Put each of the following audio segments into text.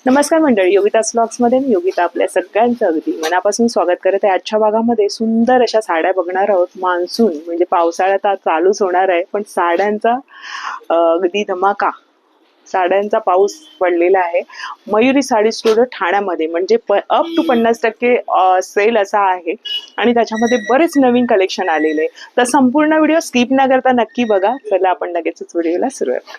नमस्कार मंडळी, योगिताज व्लॉग्स मध्ये मी योगिता आपल्या सगळ्यांचं अगदी मनापासून स्वागत करत आहे. आजच्या भागामध्ये सुंदर अशा साड्या बघणार आहोत. मान्सून म्हणजे पावसाळा तर चालूच होणार आहे, पण साड्यांचा अगदी धमाका, साड्यांचा पाऊस पडलेला आहे. मयुरी साडी स्टुडिओ ठाण्यामध्ये म्हणजे अप टू 50% सेल असा आहे आणि त्याच्यामध्ये बरेच नवीन कलेक्शन आलेले आहे. तर संपूर्ण व्हिडिओ स्किप न करता नक्की बघा. चला आपण लगेचच व्हिडिओला सुरुवात.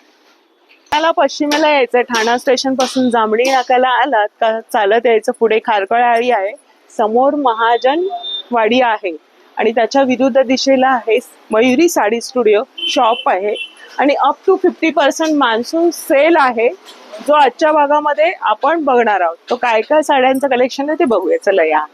त्याला पश्चिमेला यायचं, ठाणा स्टेशन पासून जांभळी नाक्याला आलात का चालत यायचं. पुढे खारकळ आळी आहे, समोर महाजन वाडी आहे आणि त्याच्या विरुद्ध दिशेला आहे मयुरी साडी स्टुडिओ शॉप आहे आणि अप टू 50% मान्सून सेल आहे जो आजच्या भागामध्ये आपण बघणार आहोत. तो काय काय साड्यांचं कलेक्शन आहे ते बघूया. चला या.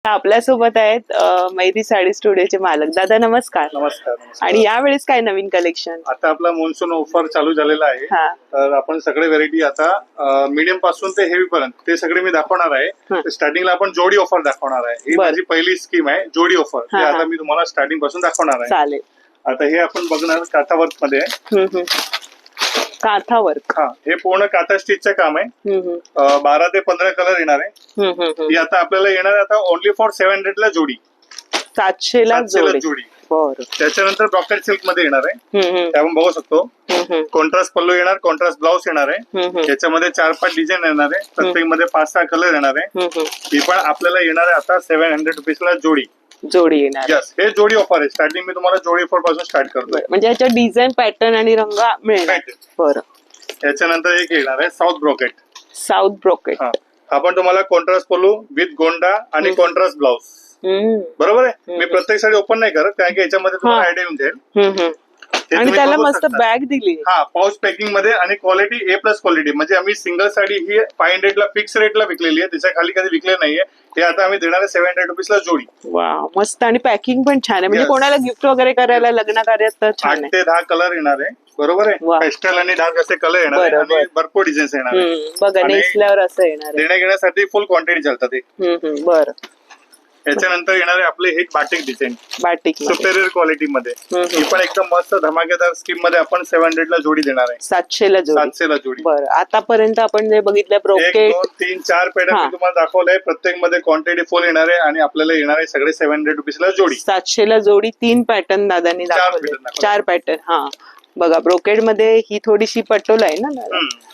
आपल्यासोबत आहेत मयुरी साडी स्टुडिओचे मालक. दादा नमस्कार. नमस्कार. आणि यावेळेस काय नवीन कलेक्शन? आता आपला मॉन्सून ऑफर चालू झालेला आहे. तर आपण सगळे व्हेरायटी आता मीडियम पासून ते हेवी पर्यंत ते सगळे मी दाखवणार आहे. स्टार्टिंगला आपण जोडी ऑफर दाखवणार आहे. ही माझी पहिली स्कीम आहे, जोडी ऑफर. ते आता मी तुम्हाला स्टार्टिंग पासून दाखवणार आहे. चालेल. आता हे आपण बघणार काथा वर्क मध्ये आहे. काथा वर्क. हा, हे पूर्ण काथा स्टिचचं काम आहे. 12 ते 15 कलर येणार आहे. ही आता आपल्याला येणार आहे आता ओनली फॉर 700 ला जोडी. 700 ला जोडी. त्याच्यानंतर ब्रॉकेट सिल्क मध्ये येणार आहे. ते आपण बघू शकतो. कॉन्ट्रास्ट पल्लू येणार, कॉन्ट्रास्ट ब्लाउज येणार आहे. त्याच्यामध्ये 4-5 डिझाईन येणार आहे. प्रत्येक मध्ये 5-6 कलर येणार आहे. ही पण आपल्याला येणार आहे आता 700 रुपीज ला जोडी येणार. यस, हे जोडी ऑफर आहे. स्टार्टिंग मी तुम्हाला जोडी ऑफर पासून स्टार्ट करतोय. म्हणजे याच्या डिझाईन, पॅटर्न आणि रंग मिळणार. बरं. त्याच्यानंतर एक येणार आहे साऊथ ब्रॉकेट. साऊथ ब्रॉकेट. आपण तुम्हाला कॉन्ट्रास्ट पल्लू विथ गोंडा आणि कॉन्ट्रास्ट ब्लाउज. बरोबर आहे. मी प्रत्येक साडी ओपन नाही करत कारण की याच्यामध्ये तुम्हाला आयडिया येऊन जाईल. आणि त्याला मस्त बॅग दिली. हा, पाऊच पॅकिंग मध्ये आणि क्वालिटी A+ क्वालिटी. म्हणजे आम्ही सिंगल साडी ही 500 ला फिक्स रेटला विकलेली आहे, त्याच्या खाली कधी विकले नाहीये. हे आता आम्ही देणार आहे 700 रुपीज ला जोडी. वा, मस्त. आणि पॅकिंग पण छान आहे. म्हणजे कोणाला गिफ्ट वगैरे करायला, लग्न कार्यात तर छान आहे. 8 ते 10 कलर येणार आहे. बरोबर आहे. पेस्टल आणि डार्क असे कलर येणार आहे आणि भरपूर डिझाईन्स येणार आहे. बघा, नेसल्यावर असं येणार आहे. देण्या घेण्यासाठी फुल क्वांटिटी चालतात ते. बरं. त्याच्यानंतर येणार आहे आपले हे batik design, batik superior quality मध्ये. ही पण एकदम मस्त धमाकेदार स्कीम मध्ये आपण 700 ला जोडी देणार आहे. 700 ला जोडी. 700 ला जोडी. बरं. आतापर्यंत आपण जे बघितलं ब्रोकेट 1 2 3 4 पॅटर्न मी तुम्हाला दाखवलंय. प्रत्येक मध्ये क्वांटिटी फुल येणार आहे आणि आपल्याला येणार आहे सगळे 700 रुपीज ला जोडी. 700 ला जोडी. 3 पॅटर्न दादांनी दाखवले. 4 पॅटर्न. हा बघा, ब्रोकेड मध्ये ही थोडीशी पटोला आहे ना.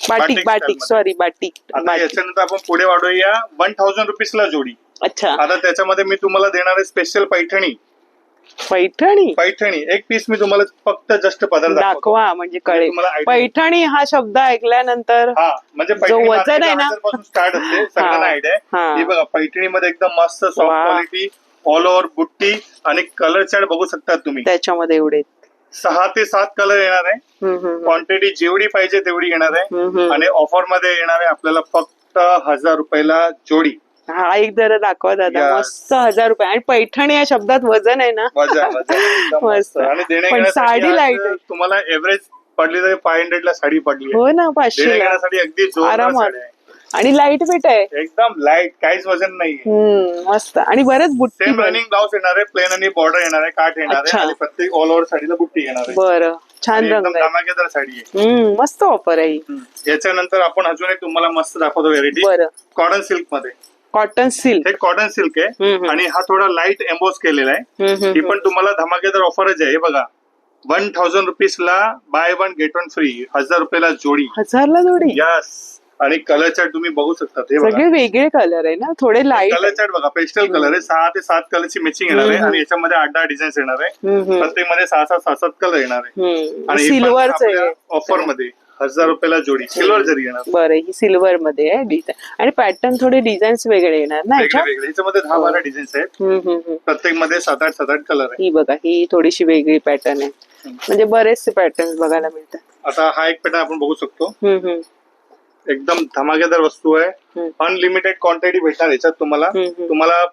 Batik sorry, batik. याच्यानंतर आपण पुढे वाढूया 1000 रुपीज ला जोडी. अच्छा. आता त्याच्यामध्ये मी तुम्हाला देणार आहे स्पेशल पैठणी. पैठणी एक पीस मी तुम्हाला फक्त जस्ट पदर दाखवा म्हणजे कळेल. पैठणी हा शब्द ऐकल्यानंतर म्हणजे वजन आहे ना स्टार्ट असते, सगळ्यांना आयडिया आहे. ही बघा, पैठणीमध्ये एकदम मस्त सॉफ्ट क्वालिटी, ऑल ओव्हर बुट्टी आणि कलर चार्ट बघू शकता तुम्ही. त्याच्यामध्ये एवढे 6 ते 7 कलर येणार आहे. क्वांटिटी जेवढी पाहिजे तेवढी येणार आहे आणि ऑफर मध्ये येणार आहे आपल्याला फक्त 1000 रुपयाला जोडी. हा, एक जरा दाखवा दादा. मस्त. 1000 रुपये. आणि पैठणी या शब्दात वजन आहे ना. मस्त. आणि साडी लाईट आहे. तुम्हाला एव्हरेज पडली तरी 500 ला साडी पडली. हो ना, 500 ला अगदी जोरात. आणि लाईट वेट आहे, एकदम लाईट, काहीच वजन नाही. मस्त. आणि बरेच बुट्टी. सेम रनिंग ब्लाउज येणार आहे, प्लेन आणि बॉर्डर येणार आहे, काठ येणार आहे आणि प्रत्येक ऑल ओव्हर साडीला बुट्टी येणार आहे. बरं, छान रंग आहे, धमाकेदार साडी आहे. मस्त ऑफर आहे. याच्यानंतर आपण अजून एक तुम्हाला मस्त दाखवतो व्हेरायटी. कॉटन सिल्क मध्ये. Cotton silk. हे कॉटन सिल्क आहे आणि हा थोडा लाईट एम्बोस केलेला आहे. ही पण तुम्हाला धमाकेदार ऑफरच आहे. बघा, 1000 रुपीज ला बाय 1 गेट 1 फ्री. 1000 रुपयाला जोडी. 1000 ला जोडी. यस. आणि कलर चार्ट तुम्ही बघू शकता. हे सगळे वेगळे कलर आहे ना, थोडे लाईट. कलर चार्ट बघा, पेस्टल कलर आहे. 6 ते 7 कलरची मॅचिंग येणार आहे आणि याच्यामध्ये 8-10 डिझाईन्स येणार आहे. प्रत्येक मध्ये 6-7 कलर येणार आहे. आणि सिल्वरचं ऑफर मध्ये 1000 रुपयाला जोडी. सिल्वर जरी येणार. बरं, ही सिल्वर मध्ये आहे डिझाईन. आणि पॅटर्न थोडे डिझाईन्स वेगळे येणार ना. याच्यामध्ये 10-12 डिझाईन्स आहेत. प्रत्येक मध्ये 7-8 कलर आहे. ही बघा, ही थोडीशी वेगळी पॅटर्न आहे. म्हणजे बरेचसे पॅटर्न बघायला मिळतात. आता हा एक पॅटर्न आपण बघू शकतो. एकदम धमाकेदार वस्तू आहे. अनलिमिटेड क्वांटिटी भेटणार याच्यात तुम्हाला.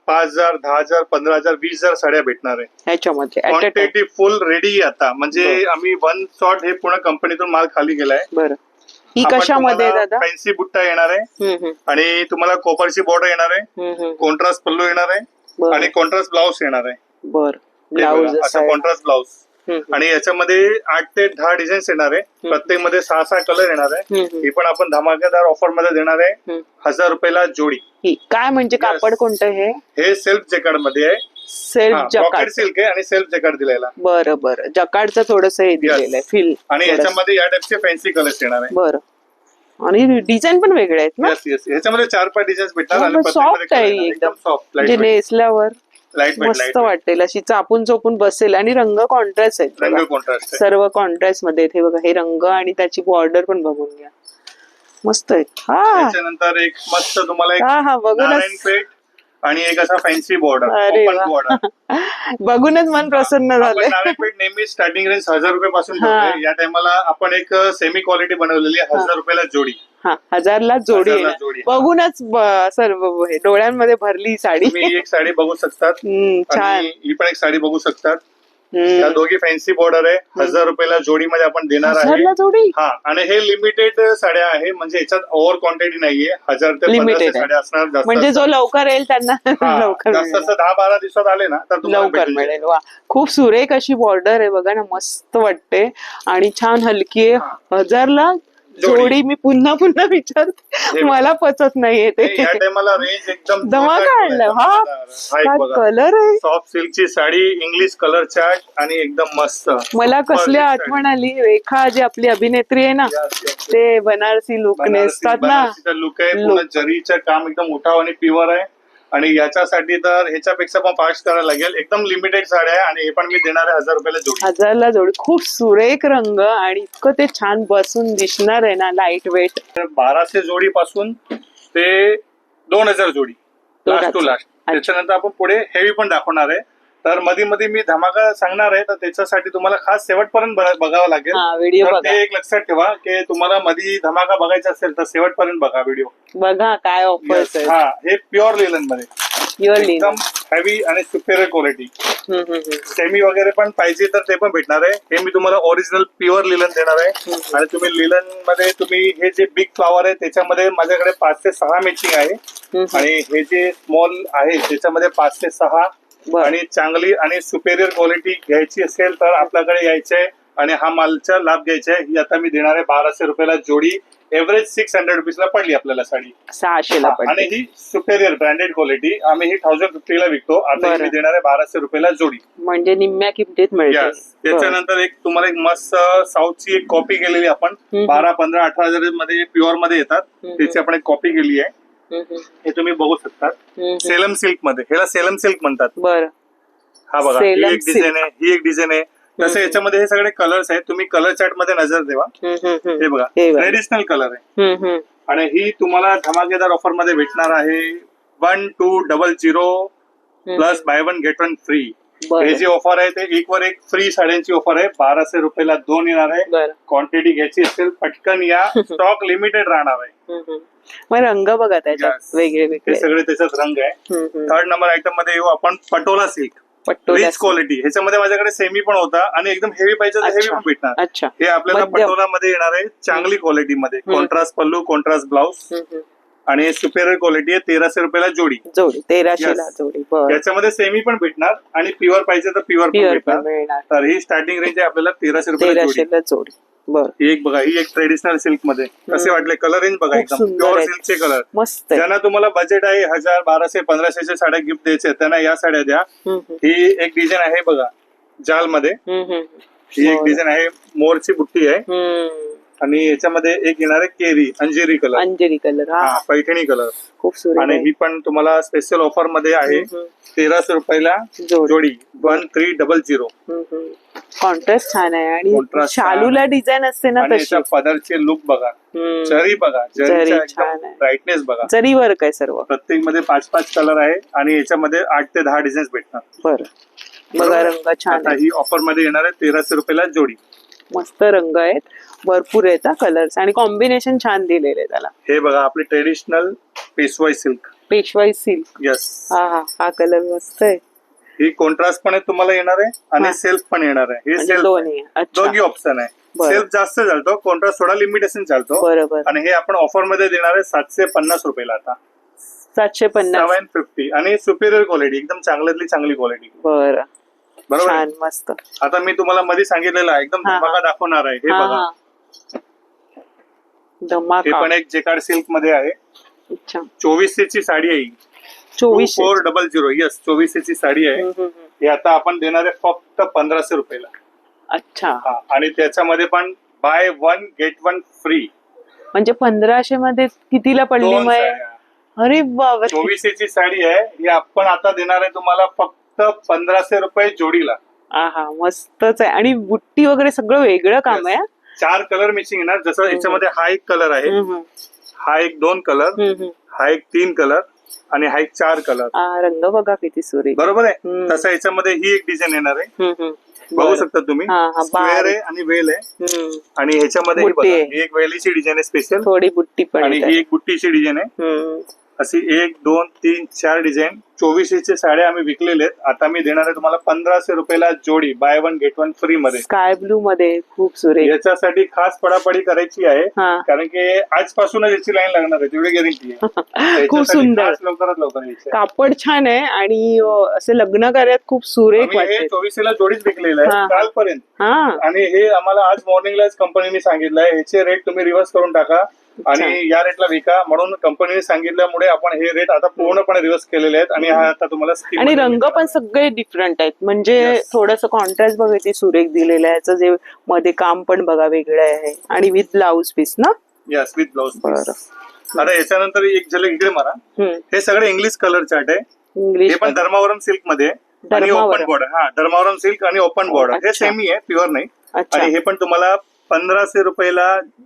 5000, 10000, 15000, 20000 साड्या भेटणार आहे ह्याच्यामध्ये. क्वांटिटी फुल रेडी आता. म्हणजे आम्ही 1 शॉट हे पूर्ण कंपनीतून माल खाली गेलाय. बरं. ही कशामध्ये दादा? फॅन्सी बुट्टा येणार आहे आणि तुम्हाला कोपरची बॉर्डर येणार आहे. कॉन्ट्रास्ट पल्लू येणार आहे आणि कॉन्ट्रास्ट ब्लाउज येणार आहे. बरं. ब्लाउज असा कॉन्ट्रास्ट ब्लाउज. आणि याच्यामध्ये 8 ते 10 डिझाईन्स येणार आहे. प्रत्येक मध्ये 6 कलर येणार आहे. ही पण आपण धमाकेदार ऑफर मध्ये देणार आहे. 1000 रुपयाला जोडी. काय म्हणजे कापड कोणतं हे सेल्फ जॅकेट मध्ये आहे. सेल्फ जकार्ड सिल्क आहे आणि सेल्फ जॅकेट दिलेला. बरं बरं, जकार्डचं थोडस हे दिलेलं आहे फील. आणि याच्यामध्ये या टाइपचे फॅन्सी कलर्स येणार आहे. बरं, आणि डिझाईन पण वेगळे आहेत ना. याच्यामध्ये 4-5 डिझाईन्स भेटणार आणि सॉफ्ट आहे एकदम म्हणजे नेसल्यावर मस्त वाटेल, अशी चापून चोपून बसेल. आणि रंग कॉन्ट्रास्ट आहेत, रंग कॉन्ट्रास्ट सर्व कॉन्ट्रास्ट मध्ये. हे बघा, हे रंग आणि त्याची बॉर्डर पण बघून घ्या, मस्त आहे. त्याच्यानंतर एक मस्त तुम्हाला एक नारायणपेठ आणि एक असा फॅन्सी बॉर्डर, ओपन बॉर्डर बघूनच मन प्रसन्न झालं. नारायणपेठ नेहमी स्टार्टिंग रेंज 1000 रुपयापासून ठेवते. या टाइमाला आपण एक सेमी क्वालिटी बनवलेली आहे, 1000 रुपयाला जोडी. 1000 ला जोडी. बघूनच सर्व डोळ्यांमध्ये भरली साडी. तुम्ही एक साडी बघू शकतात, छान. ही पण एक साडी बघू शकतात. या दोघी फॅन्सी बॉर्डर आहे, 1000 रुपयाला जोडीमध्ये आपण देणार आहे. हा, आणि हे लिमिटेड साड्या आहे, म्हणजे याच्यात ओव्हर क्वांटिटी नाहीये. 1000 ते 1500 साड्या असणार. म्हणजे जो लवकर येईल त्यांना लवकर, जास्त 10-12 दिवसात आले ना तर लवकर मिळेल. वा, खूप सुरेख अशी बॉर्डर आहे बघा ना, मस्त वाटते आणि छान हलकी आहे. 1000 ला जोडी. मी पुन्हा विचारते, मला पचत नाहीये ते. या टाइमाला रेंज एकदम धमाका आणलं. हा कलर आहे, सॉफ्ट सिल्कची साडी, इंग्लिश कलर चार्ट आणि एकदम मस्त. मला कसली आठवण आली, रेखा जी आपली अभिनेत्री आहे ना, ते बनारसी लुक नेसतात ना. लुक आहे, पूर्ण जरीचं काम एकदम उठाव आणि प्युअर आहे. आणि याच्यासाठी तर ह्याच्यापेक्षा पण फास्ट करायला लागेल. एकदम लिमिटेड साड्या आहे आणि हे पण मी देणार आहे 1000 रुपयाला जोडी. 1000 ला जोडी. खूप सुरेख रंग आणि इतकं ते छान बसून दिसणार आहे ना, लाईट वेट. 1200 जोडी पासून ते 2000 जोडी, लास्ट टू लास्ट. त्याच्यानंतर आपण पुढे हेवी पण दाखवणार आहे. तर मध्ये मध्ये मी धमाका सांगणार आहे, तर त्याच्यासाठी तुम्हाला खास शेवटपर्यंत बघावं लागेल. व्हिडिओ बघा. ते एक लक्षात ठेवा की तुम्हाला मध्ये धमाका बघायचा असेल तर शेवटपर्यंत बघा व्हिडिओ. बघा काय ऑफर्स आहे. हे प्युअर लिलन मध्ये एकदम हेवी आणि सुपेरियर क्वालिटी. सेमी वगैरे पण पाहिजे तर ते पण भेटणार आहे. हे मी तुम्हाला ओरिजिनल प्युअर लिलन देणार आहे. आणि तुम्ही लिलन मध्ये तुम्ही हे जे बिग फ्लॉवर आहे त्याच्यामध्ये माझ्याकडे 5 ते 6 मॅचिंग आहे. आणि हे जे स्मॉल आहे त्याच्यामध्ये 5 ते 6. आणि चांगली आणि सुपेरियर क्वालिटी घ्यायची असेल तर आपल्याकडे यायचंय आणि हा मालचा लाभ घ्यायचा आहे. ही आता मी देणार आहे 1200 रुपयाला जोडी. एव्हरेज 600 रुपीजला पडली आपल्याला साडी, 600 ला पडली. आणि ही सुपेरियर ब्रँडेड क्वालिटी. आम्ही ही 1050 ला विकतो. आता मी देणार आहे 1200 रुपयाला जोडी, म्हणजे निम्म्या किमतीत मिळते. त्याच्यानंतर एक तुम्हाला एक मस्त साऊथची एक कॉपी केलेली आपण 12, 15, 18 हजार मध्ये प्युअर मध्ये येतात. त्याची आपण एक कॉपी केली आहे. हे तुम्ही बघू शकतात, सेलम सिल्क मध्ये. ह्याला सेलम सिल्क म्हणतात. बरं, हा बघा, ही एक डिझाईन आहे, ही एक डिझाईन आहे. तसं याच्यामध्ये हे सगळे कलर्स आहेत. तुम्ही कलर चार्ट मध्ये नजर देवा. हे बघा, ट्रेडिशनल कलर आहे. आणि ही तुम्हाला धमाकेदार ऑफर मध्ये भेटणार आहे 1200 प्लस बाय 1 गेट 1 फ्री. हे जी ऑफर आहे ते 1 वर 1 फ्री साड्यांची ऑफर आहे. 1200 रुपयाला 2 येणार आहे. क्वांटिटी घ्यायची असेल पटकन या, स्टॉक लिमिटेड राहणार आहे. मग रंग बघा त्याच्यात वेगळे वेगळे सगळे त्याच्यात रंग आहे. 3rd नंबर आयटम मध्ये येऊ आपण, पटोला सिल्क, रिच क्वालिटी. ह्याच्यामध्ये माझ्याकडे सेमी पण होता आणि एकदम हेवी पाहिजे तर हेवी पण भेटणार. हे आपल्याला पटोला मध्ये येणार आहे, चांगली क्वालिटी मध्ये. कॉन्ट्रास्ट पल्लू, कॉन्ट्रास्ट ब्लाउज आणि सुपेरियर क्वालिटी आहे. 1300 रुपयाला जोडी. 1300 ला जोडी. याच्यामध्ये सेमी पण भेटणार आणि प्युअर पाहिजे तर प्युअर पण भेटणार. तर ही स्टार्टिंग रेंज आहे आपल्याला 1300 रुपयाला जोडी. एक बघा, ही एक ट्रेडिशनल सिल्क मध्ये. कसे वाटले कलर रेंज बघा, एकदम प्युअर सिल्कचे कलर. ज्यांना तुम्हाला बजेट आहे 1000, 1200, 1500 साड्या गिफ्ट द्यायचे त्यांना या साड्या द्या. ही एक डिझाईन आहे बघा जाल मध्ये. ही एक डिझाईन आहे, मोरची बुट्टी आहे. आणि याच्यामध्ये एक येणार आहे केरी, अंजेरी कलर, पैठणी कलर. खूप सुंदर. आणि ही पण तुम्हाला स्पेशल ऑफर मध्ये आहे 1300 रुपयाला जोडी, 1300. कॉन्ट्रास्ट छान आहे. आणि शालूला डिझाईन असते ना तशी. पदरचे लुक बघा, जरी बघा, जरीचा ब्राईटनेस बघा. जरी वर्क आहे सर्व. प्रत्येक मध्ये 5-5 कलर आहे आणि याच्यामध्ये 8 ते 10 डिझाईन भेटणार. बरं बघा, रंग छान आहे. ही ऑफर मध्ये येणार आहे 1300 रुपयाला जोडी. मस्त रंग आहेत, भरपूर आहेत कलर्स आणि कॉम्बिनेशन छान दिलेले त्याला. हे बघा आपली ट्रेडिशनल पेशवाई सिल्क. यस, हा कलर मस्त आहे. ही कॉन्ट्रास्ट पण तुम्हाला येणार आहे आणि सेल्फ पण येणार आहे. हे सेल्फ दोन्ही ऑप्शन आहे. सेल्फ जास्त चालतो, कॉन्ट्रास्ट थोडा लिमिटेशन चालतो. बरोबर. आणि हे आपण ऑफर मध्ये देणार आहे 750 रुपयाला. आता 750 750. आणि सुपेरियर क्वालिटी, एकदम चांगल्यातली चांगली क्वालिटी. बरं, बरोबर आहे? छान मस्त. आता मी तुम्हाला मध्ये सांगितलेलं आहे एकदम हा, धमाका दाखवणार आहे. हे हा, बघा, हा. हे धमाका. पण एक जेकार्ड सिल्क मध्ये आहे. अच्छा. 2400 ची साडी आहे. 2400. 2400. येस, 2400 ची साडी आहे. हे आता आपण देणार आहे फक्त 1500 रुपयाला. अच्छा. हा, आणि त्याच्यामध्ये पण बाय 1 गेट 1 फ्री. म्हणजे 1500 मध्ये कितीला पडली? 2 मग साड्या. अरे बाबा. 2400 ची साडी आहे. ही आपण आता देणार आहे तुम्हाला फक्त 1500 रुपये जोडीला. हा, मस्तच आहे. आणि बुट्टी वगैरे सगळं वेगळं काम आहे. 4 कलर मॅचिंग येणार. जसं याच्यामध्ये हा एक कलर आहे, हा एक 2 कलर, हा एक 3 कलर आणि हा एक 4 कलर. रंग बघा किती सुरेख. बरोबर आहे. तसं याच्यामध्ये ही एक डिझाइन येणार आहे. बघू शकता तुम्ही. स्क्वेअर आहे आणि वेल आहे. आणि ह्याच्यामध्ये ही बघा, ही एक वेलीची डिझाइन आहे स्पेशल. थोडी बुट्टी पण आणि ही एक बुट्टीची डिझाइन आहे. अशी 1 2 3 4 डिझाइन. 2400 साड्या आम्ही विकलेले आहेत. आता मी देणार आहे तुम्हाला 1500 रुपयाला जोडी, बाय 1 गेट 1 फ्री मध्ये. स्काय ब्लू मध्ये खूप सुरेख. याच्यासाठी खास पडापडी करायची आहे, कारण की आजपासूनच याची लाईन लागणार आहे, तेवढी गॅरंटी आहे. खूप सुंदर, लवकरात लवकर यायची. कापड छान आहे आणि असे लग्न कार्यात खूप सुरेख वाटते. 2400 ला जोडीच विकलेलं आहे कालपर्यंत. आणि हे आम्हाला आज मॉर्निंगलाच कंपनीने सांगितलंय ह्याचे रेट तुम्ही रिव्हर्स करून टाका आणि या रेटला विका, म्हणून कंपनीने सांगितल्यामुळे आपण हे रेट आता पूर्णपणे रिव्हर्स केलेले आहेत. आणि हा आता तुम्हाला आणि रंग पण सगळे डिफरंट आहेत. म्हणजे थोडस कॉन्ट्रास्ट बघा किती सुरेख दिलेलं आहे. याचं जे मध्ये काम पण बघा वेगळं आहे. आणि विथ ब्लाउज पीस ना. Yes, with blouse piece. आता याच्यानंतर एक झलक इकडे मारा. हे सगळे इंग्लिश कलर चार्ट आहे. हे पण धर्मावरम सिल्क मध्ये आणि ओपन बॉर्डर. हा, धर्मावरम सिल्क आणि ओपन बॉर्डर हे सेमी आहे, प्युअर नाही. आणि हे पण तुम्हाला 1500 रुपयाला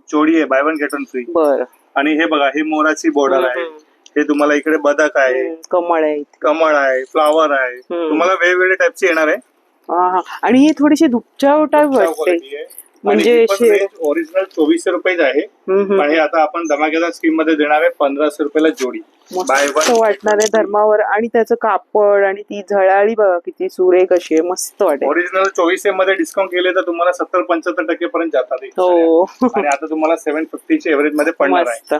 जोडी आहे, बाय 1 गेट 1 फ्री. बरं. आणि हे बघा, हे मोराची बॉर्डर आहे. हे तुम्हाला इकडे बदक आहे, कमळ आहे, कमळ आहे, फ्लावर आहे. तुम्हाला वेगवेगळे टाइपचे येणार आहे. आणि ही थोडीशी धुपच्या टाइप वाटते. म्हणजे ओरिजिनल 2400 रुपये आहे. पण हे आता आपण धमाकेदार स्कीम मध्ये देणार आहे 1500 रुपयाला जोडी, बाय 1 वाटणार आहे धर्मावर. आणि त्याचं कापड आणि ती झळाळी बघा किती सुरेख अशी आहे, मस्त वाटेल. ओरिजिनल 2400 मध्ये डिस्काउंट केले तर तुम्हाला 70-75% पर्यंत जातात. हो. आणि आता तुम्हाला 750 चे एव्हरेज मध्ये पडणार आहे.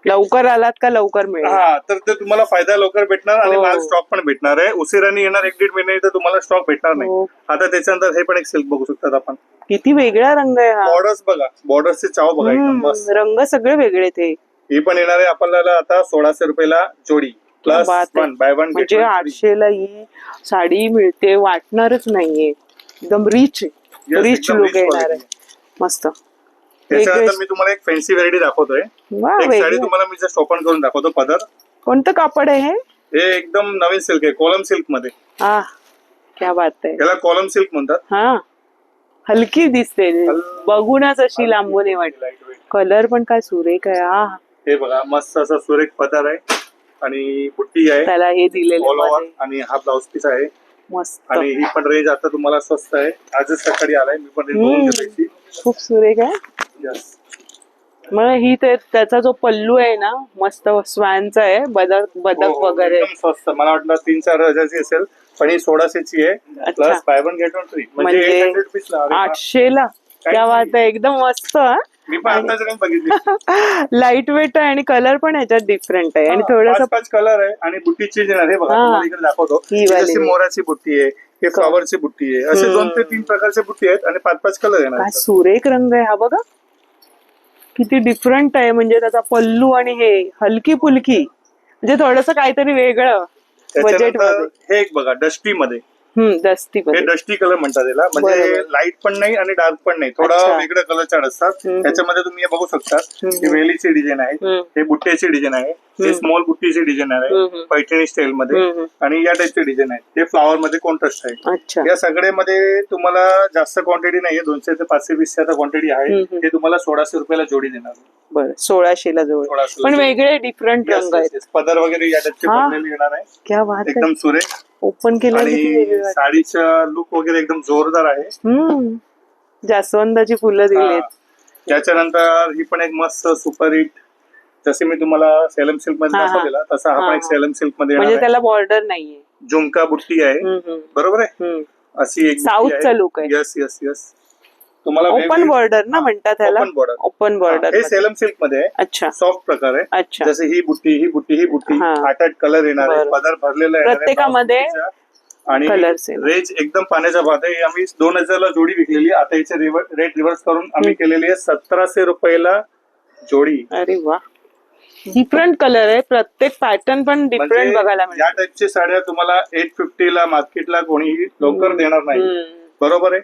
लवकर आलात का लवकर मिळेल. हा, तर ते तुम्हाला फायदा लवकर भेटणार आणि माल स्टॉक पण भेटणार आहे. उशिराने येणार 1-1.5 महिने तर तुम्हाला स्टॉक भेटणार नाही. आता त्याच्यानंतर हे पण एक सिल्क बघू शकतात आपण. किती वेगळा रंग आहे हा. बॉर्डर्स बघा, बॉर्डर्सचे चाव बघा, एकदम मस्त रंग सगळे वेगळे. ते ही पण येणार आहे आपल्याला आता 1600 रुपयाला जोडी, प्लस 1 बाय 1. म्हणजे 800 ला ही साडी मिळते, वाटणारच नाहीये. एकदम रिच लुक येणार आहे, मस्त. त्याच्यानंतर मी तुम्हाला एक फॅन्सी व्हरायटी दाखवतोय. एक साडी तुम्हाला मी जस्ट ओपन करून दाखवतो. पदर कोणतं कापड आहे हे? एकदम नवीन सिल्क आहे, कॉलम सिल्क मध्ये. क्या बात आहे. याला कॉलम सिल्क म्हणतात. हलकी दिसते, बघूनच अशी लांबून वाटते. कलर पण काय सुरेख आहे. हे बघा, मस्त असा सुरेख पदर आहे आणि बुट्टी आहे त्याला, हे दिलेलं. आणि हा ब्लाउज पीस आहे मस्त. आणि ही पण रेंज आता तुम्हाला स्वस्त आहे. आजच सकाळी आलाय, मी पण रेंज बघून घेतली. खूप सुरेख आहे. मला ही त्याचा जो पल्लू आहे ना, मस्त स्वानचा आहे, बदक वगैरे. स्वस्त, मला वाटलं 3-4 हजारची असेल, पण ही 1600 ची आहे, प्लस बाय 1 गेट 1 फ्री. म्हणजे 800 रुपीजला. 800 ला. क्या बात आहे, एकदम मस्त. मी पण आताच रेंज बघितली. लाईट वेट आहे आणि कलर पण याच्यात डिफरंट आहे. आणि थोडंसं 5 कलर आहे. आणि बुट्टीची जे आहे बघा, तुम्हाला इकडे दाखवतो. जशी मोराची बुट्टी आहे, हे फ्लॉवरची बुट्टी आहे, असे 2 ते 3 प्रकारचे बुट्टी आहेत आणि 5-5 कलर येणार. काय सुरेख रंग आहे हा बघा, किती डिफरंट आहे. म्हणजे त्याचा पल्लू आणि हे हलकी फुलकी, म्हणजे थोडस काहीतरी वेगळं बजेट मध्ये. हे एक बघा, डस्टी मध्ये. डस्टी, हे डस्टी कलर म्हणतात त्याला. म्हणजे लाईट पण नाही आणि डार्क पण नाही, थोडा वेगळं कलर चार्ट असतात. त्याच्यामध्ये तुम्ही हे बघू शकता, ही वेलीची डिझाईन आहे, हे बुट्ट्याची डिझाईन आहे, हे स्मॉल बुट्टीची डिझाईन आहे पैठणी स्टाईल मध्ये, आणि या टाइपची डिझाईन आहे. हे फ्लॉवर मध्ये कॉन्ट्रास्ट आहे. या सगळ्यामध्ये तुम्हाला जास्त क्वांटिटी नाहीये, 200 ते 520 आता क्वांटिटी आहे. हे तुम्हाला 1600 रुपयाला जोडी देणार. बरं, 1600 ला जोडी, पण वेगळे डिफरंट रंग आहेत. पदर वगैरे या टाइपचे बनलेले येणार आहे. क्या बात आहे, एकदम सुरेख. ओपन केलं. साडीचा लुक वगैरे एकदम जोरदार आहे. जास्वंदाची फुलं दिलीत. त्याच्यानंतर ही पण एक मस्त सुपर हिट, जसे मी तुम्हाला सेलम सिल्क मध्ये दाखवलेला तसा हा पण एक सेलम सिल्क मध्ये. म्हणजे त्याला बॉर्डर नाहीये, झुमका बुट्टी आहे. बरोबर आहे, अशी एक साऊथचा लुक आहे. Yes yes yes. तुम्हाला ओपन बॉर्डर ना म्हणतात त्याला. ओपन बॉर्डर हे सेलम सिल्क मध्ये आहे. अच्छा, सॉफ्ट प्रकार आहे. जसे ही बुट्टी, ही बुट्टी, ही बुट्टी, 8-8 कलर येणार आहे. पदर भरलेला आहे प्रत्येकामध्ये. आणि रेंज एकदम पाण्याच्या भात आहे. आम्ही 2000 ला जोडी विकलेली, आता याचे रेट रिव्हर्स करून आम्ही केलेली आहे 1700 रुपयाला जोडी. अरे वा, डिफरंट कलर आहे, प्रत्येक पॅटर्न पण डिफरंट बघायला मिळेल. या टाइपची साड्या तुम्हाला 850 ला मार्केटला कोणीही लवकर देणार नाही, बरोबर आहे.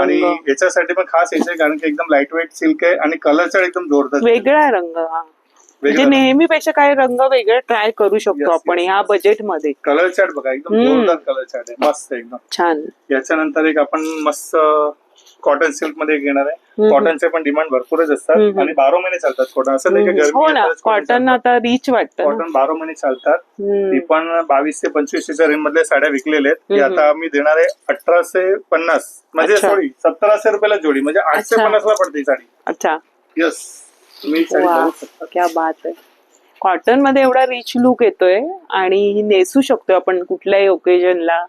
आणि याच्यासाठी पण खास यायचे कारण की एकदम लाईट वेट सिल्क आहे आणि कलरचा एकदम जोरदार वेगळा रंग. म्हणजे नेहमीपेक्षा काही रंग वेगळे ट्राय करू शकतो आपण ह्या बजेट मध्ये. कलर चार्ट बघा, एकदम जोरदार कलर चार्ट आहे, मस्त एकदम छान. याच्यानंतर एक आपण मस्त कॉटन सिल्क मध्ये घेणार आहे. कॉटनचे पण डिमांड भरपूरच असतात आणि 12 महिने चालतात कॉटन, असं नाही की गरमी. कॉटन आता रिच वाटतं, कॉटन 12 महिने चालतात. ती पण 22 ते 25 च्या रेंज मधल्या साड्या विकलेल्या आहेत. आता आम्ही देणार आहे 1850, म्हणजे सॉरी 1700 रुपयाला जोडी, म्हणजे 850 ला पडते साडी. अच्छा, यस. क्या बात आहे. कॉटन मध्ये एवढा रिच लुक येतोय आणि नेसू शकतो आपण कुठल्याही ओकेजनला.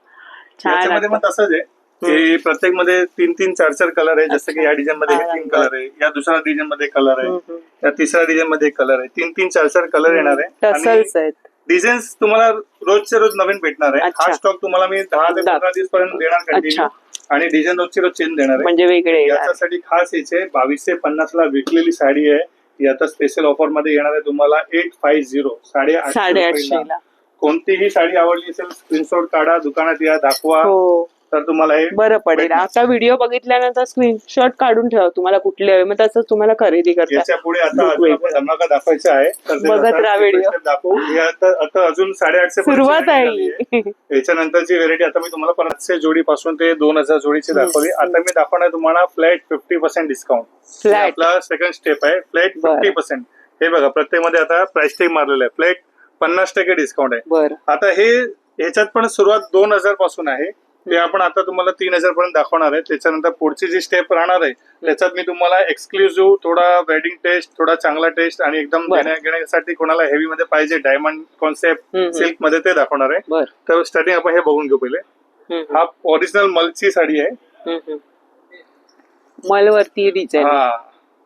छान. तसंच आहे की प्रत्येक मध्ये 3-3, 4-4 कलर आहे. जसं की या डिझाईन मध्ये 3 कलर आहे, या दुसऱ्या डिझाईन मध्ये कलर आहे, या तिसऱ्या डिझाईन मध्ये कलर आहे. 3-3, 4-4 कलर येणार आहे. डिझाईन्स तुम्हाला रोजचे रोज नवीन भेटणार आहे. हा स्टॉक तुम्हाला मी 10 ते 15 दिवस पर्यंत देणार कंटिन्यू, आणि डिझाईन रोजची रोज चेंज देणार आहे. म्हणजे वेगळे याच्यासाठी खास याचे 22 ते 50 ला विकलेली साडी आहे. आता स्पेशल ऑफर मध्ये येणार आहे तुम्हाला 850, 850 ला. कोणतीही साडी आवडली असेल स्क्रीनशॉट काढा, दुकानात या, दाखवा, तर तुम्हाला हे बरं पडेल. आता व्हिडिओ बघितल्यानंतर स्क्रीनशॉट काढून ठेवा तुम्हाला कुठले हवे, मग तसंच तुम्हाला खरेदी करता. याच्या पुढे आता धमाका दाखवायचा आहे, बघत राहा व्हिडिओ. दाखवू. आता अजून 850 सुरुवात आहे. याच्यानंतरची व्हेरायटी आता मी तुम्हाला 500 जोडी पासून ते 2000 जोडीची दाखवली. आता मी दाखवणार तुम्हाला फ्लॅट 50% डिस्काउंट. आपला सेकंड स्टेप आहे फ्लॅट 50%. हे बघा, प्रत्येक मध्ये आता प्राइस टॅग मारलेला आहे. फ्लॅट 50% डिस्काउंट आहे. आता हे ह्याच्यात पण सुरुवात 2000 पासून आहे. ते आपण आता तुम्हाला 3000 पर्यंत दाखवणार आहे. त्याच्यानंतर पुढची जी स्टेप राहणार आहे त्याच्यात मी तुम्हाला एक्सक्लुझिव्ह थोडा वेडिंग टेस्ट, थोडा चांगला टेस्ट आणि एकदम घेण्यासाठी कोणाला हेवी मध्ये पाहिजे डायमंड कॉन्सेप्ट सिल्क मध्ये ते दाखवणार आहे. तर स्टार्टिंग आपण हे बघून घेऊ पहिले. हा ओरिजिनल मलची साडी आहे. मलवरती डिझाईन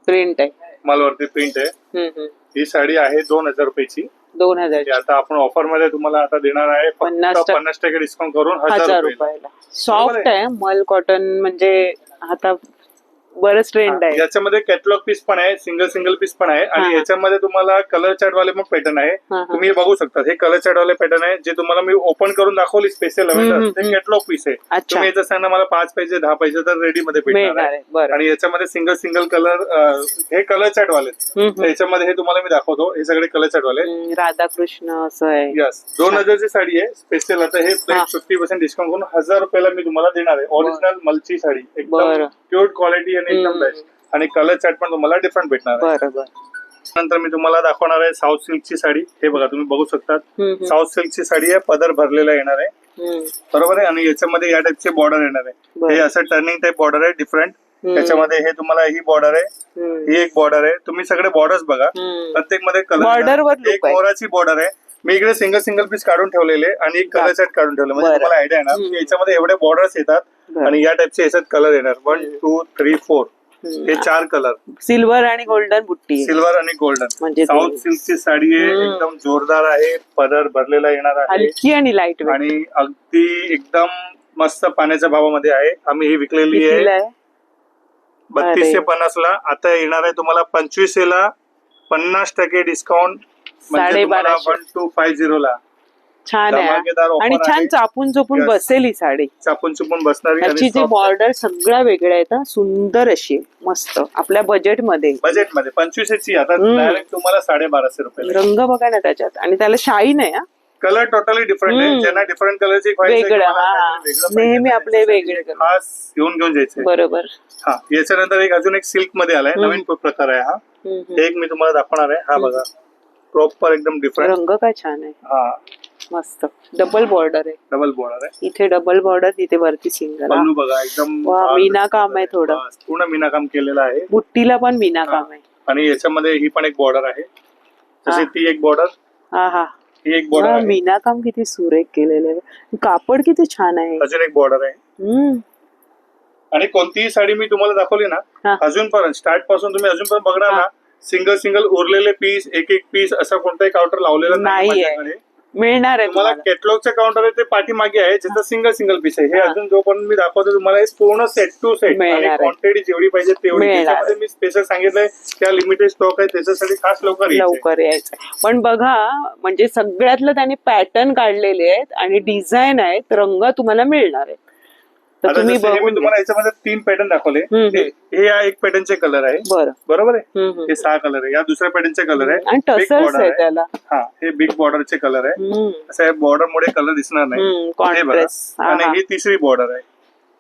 प्रिंट आहे, मलवरती प्रिंट आहे. ही साडी आहे 2000 रुपयाची. 2000. आता आपण ऑफर मध्ये तुम्हाला आता देणार आहे 50% डिस्काउंट करून 1000 रुपयाला. सॉफ्ट आहे मल कॉटन, म्हणजे आता बरंच ट्रेंड आहे. याच्यामध्ये कॅटलॉग पीस पण आहे, सिंगल पीस पण आहे, आणि याच्यामध्ये तुम्हाला कलर चार्ट वाले पण पॅटर्न आहे. तुम्ही बघू शकता हे कलर चार्ट वाले पॅटर्न आहे, जे तुम्हाला मी ओपन करून दाखवली स्पेशल. ते कॅटलॉग पीस आहे. तुम्ही याचं सांगा मला 5 पाहिजे 10 पाहिजे तर रेडी मध्ये भेटणार आहे. आणि याच्यामध्ये सिंगल कलर, हे कलर चार्ट वाले. याच्यामध्ये हे तुम्हाला मी दाखवतो, हे सगळे कलर चार्ट वाले. राधाकृष्ण असं आहे. यस, 2000 ची साडी आहे स्पेशल. आता हे 50% डिस्काउंट करून 1000 रुपयाला मी तुम्हाला देणार आहे. ओरिजिनल मलची साडी, एकदम प्युअर क्वालिटी आणि एकदम बेस्ट, आणि कलर चार्ट पण तुम्हाला डिफरंट भेटणार आहे. नंतर मी तुम्हाला दाखवणार आहे साऊथ सिल्कची साडी. हे बघा, तुम्ही बघू शकता साऊथ सिल्कची साडी आहे. पदर भरलेला येणार आहे, बरोबर आहे. आणि याच्यामध्ये या टाइपचे बॉर्डर येणार आहे. हे असं टर्निंग टाइप बॉर्डर आहे डिफरंट. त्याच्यामध्ये हे तुम्हाला ही बॉर्डर आहे, ही एक बॉर्डर आहे. तुम्ही सगळे बॉर्डर्स बघा, प्रत्येक मध्ये कलर. एक मोराची बॉर्डर आहे. मी इकडे सिंगल पीस काढून ठेवलेले आणि एक कलर चार्ट काढून ठेवले, म्हणजे तुम्हाला आयडिया येणार की याच्यामध्ये एवढे बॉर्डर्स येतात आणि या टाइपचे याच्यात कलर येणार. 1, 2, 3, 4 हे 4 कलर. सिल्वर आणि गोल्डन बुट्टी, सिल्वर आणि गोल्डन. साऊथ सिल्कची साडी आहे, एकदम जोरदार आहे. पदर भरलेला येणार आहे, हलकी आणि लाईट, आणि अगदी एकदम मस्त पाण्याच्या भावामध्ये आहे. आम्ही ही विकलेली आहे 32 ते 50 ला. आता येणार आहे तुम्हाला 25 ला 50% डिस्काउंट, म्हणजे 1250 ला. छान आहे आणि छान चापून चोपून बसेल ही साडी. चापून चोपून बसणारी. त्याची जी बॉर्डर सगळ्या वेगळ्या आहेत, सुंदर अशी मस्त आपल्या बजेट मध्ये 25 ची. आता डायरेक्ट तुम्हाला 1250 रुपये. रंग बघा ना त्याच्यात, आणि त्याला शाईन आहे. कलर टोटली डिफरंट आहे. ज्यांना डिफरंट कलरची नेहमी आपले वेगळे खास घेऊन जायचे, बरोबर. हा, याच्यानंतर अजून एक सिल्क मध्ये आलाय, नवीन प्रकार आहे हा. एक मी तुम्हाला दाखवणार आहे. हा बघा, प्रॉपर एकदम डिफरंट. रंग काय छान आहे. हा, मस्त. डबल बॉर्डर आहे. डबल बॉर्डर आहे. इथे डबल बॉर्डर, तिथे वरती सिंगल. पल्लू बघा, एकदम मीना काम आहे, थोडं पूर्ण मीना काम केलेलं आहे. बुट्टीला पण मीना काम आहे. आणि याच्यामध्ये ही पण एक बॉर्डर आहे, जशी ती एक बॉर्डर. हा, ही एक बॉर्डर. मीना काम किती सुरेख केलेलं आहे. कापड किती छान आहे. अजून एक बॉर्डर आहे. आणि कोणतीही साडी मी तुम्हाला दाखवली ना, अजूनपर्यंत स्टार्ट पासून तुम्ही अजूनपर्यंत बघणार ना, सिंगल उरलेले पीस, एक पीस, असा कोणताही काउंटर लावलेला नाही. मिळणार आहे तुम्हाला कॅटलॉगचं काउंटर आहे ते पाठीमागे आहे, ज्याचं सिंगल सिंगल पीस आहे. हे अजून जो पण मी दाखवतो तुम्हाला हे पूर्ण सेट टू सेट आणि क्वांटिटी जेवढी पाहिजे तेवढी. त्याच्यामध्ये मी स्पेशल सांगितलंय त्या लिमिटेड स्टॉक आहे, त्याच्यासाठी खास लवकर यायचं. पण बघा म्हणजे सगळ्यातलं त्यांनी पॅटर्न काढलेले आहेत आणि डिझाईन आहेत, रंग तुम्हाला मिळणार आहेत. तुम्ही तुम्हाला याच्यामध्ये 3 पॅटर्न दाखवले. हे या एक पॅटर्नचे कलर आहे, बरोबर आहे. हे 6 कलर आहे. या दुसऱ्या पॅटर्नचे कलर आहे आणि टसल्स आहे त्याला. हा, हे बिग बॉर्डरचे कलर आहे. असं बॉर्डर मुळे कलर दिसणार नाही. हे बघा, आणि ही तिसरी बॉर्डर आहे.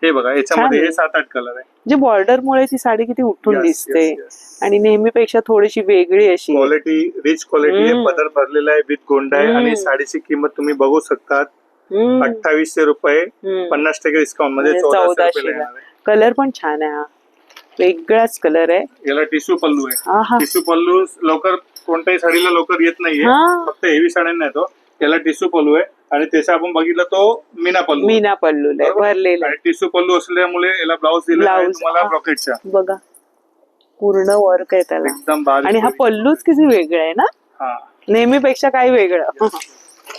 हे बघा, याच्यामध्ये हे 7-8 कलर आहे. जे बॉर्डर मुळे ती साडी किती उठून दिसते आणि नेहमीपेक्षा थोडीशी वेगळी अशी क्वालिटी, रिच क्वालिटी आहे. पदर भरलेला आहे, विथ गोंडा आहे. आणि साडीची किंमत तुम्ही बघू शकता 2800 रुपये, 50% डिस्काउंट मध्ये 1400 कलर पण छान आहे. हा वेगळाच कलर आहे. याला टिश्यू पल्लू आहे. टिश्यू पल्लू लवकर कोणत्याही साडीला लवकर येत नाहीये, फक्त हेवी साड्यांना येतो. याला टिश्यू पल्लू आहे आणि त्याचा आपण बघितलं तो मीना पल्लू भरलेला आहे. टिश्यू पल्लू असल्यामुळे याला ब्लाउज दिला आहे तुम्हाला ब्रॉकेटचा. बघा पूर्ण वर्क आहे त्याला एकदम. आणि हा पल्लूच किती वेगळा आहे ना, नेहमीपेक्षा काही वेगळं.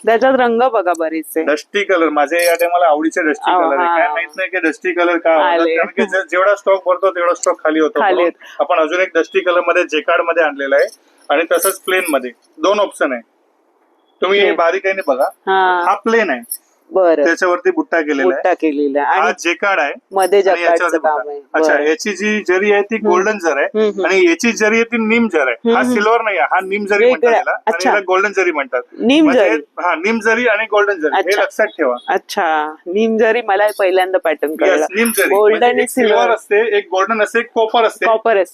त्याच्यात रंग बघा बरेचसे. डस्टी कलर माझे या टायमाला आवडीचे डस्टी कलर आहे. काय माहित नाही की डस्टी कलर का, कारण की जेवढा स्टॉक भरतो तेवढा स्टॉक खाली होतो. आपण अजून एक डस्टी कलर मध्ये जेकार्ड मध्ये आणलेला आहे आणि तसंच प्लेन मध्ये 2 ऑप्शन आहे. तुम्ही हे बारीकाईने बघा. हा प्लेन आहे, त्याच्यावरती बुट्टा केलेला आहे. हा जेकार्ड आहे, मध्ये जकार्डचं काम आहे. अच्छा, याची जी जरी आहे ती गोल्डन जर आहे आणि याची जरी आहे ती नीम जर आहे. हा सिल्वर नाही, हा नीम जरी म्हणतात याला आणि याला गोल्डन जरी म्हणतात. हा नीम जरी आणि गोल्डन जरी, हे लक्षात ठेवा. अच्छा, नीम जरी मला पहिल्यांदा पॅटर्न कळलं. नीम जरी गोल्डन सिल्वर असते, एक गोल्डन असते, एक कॉपर असते.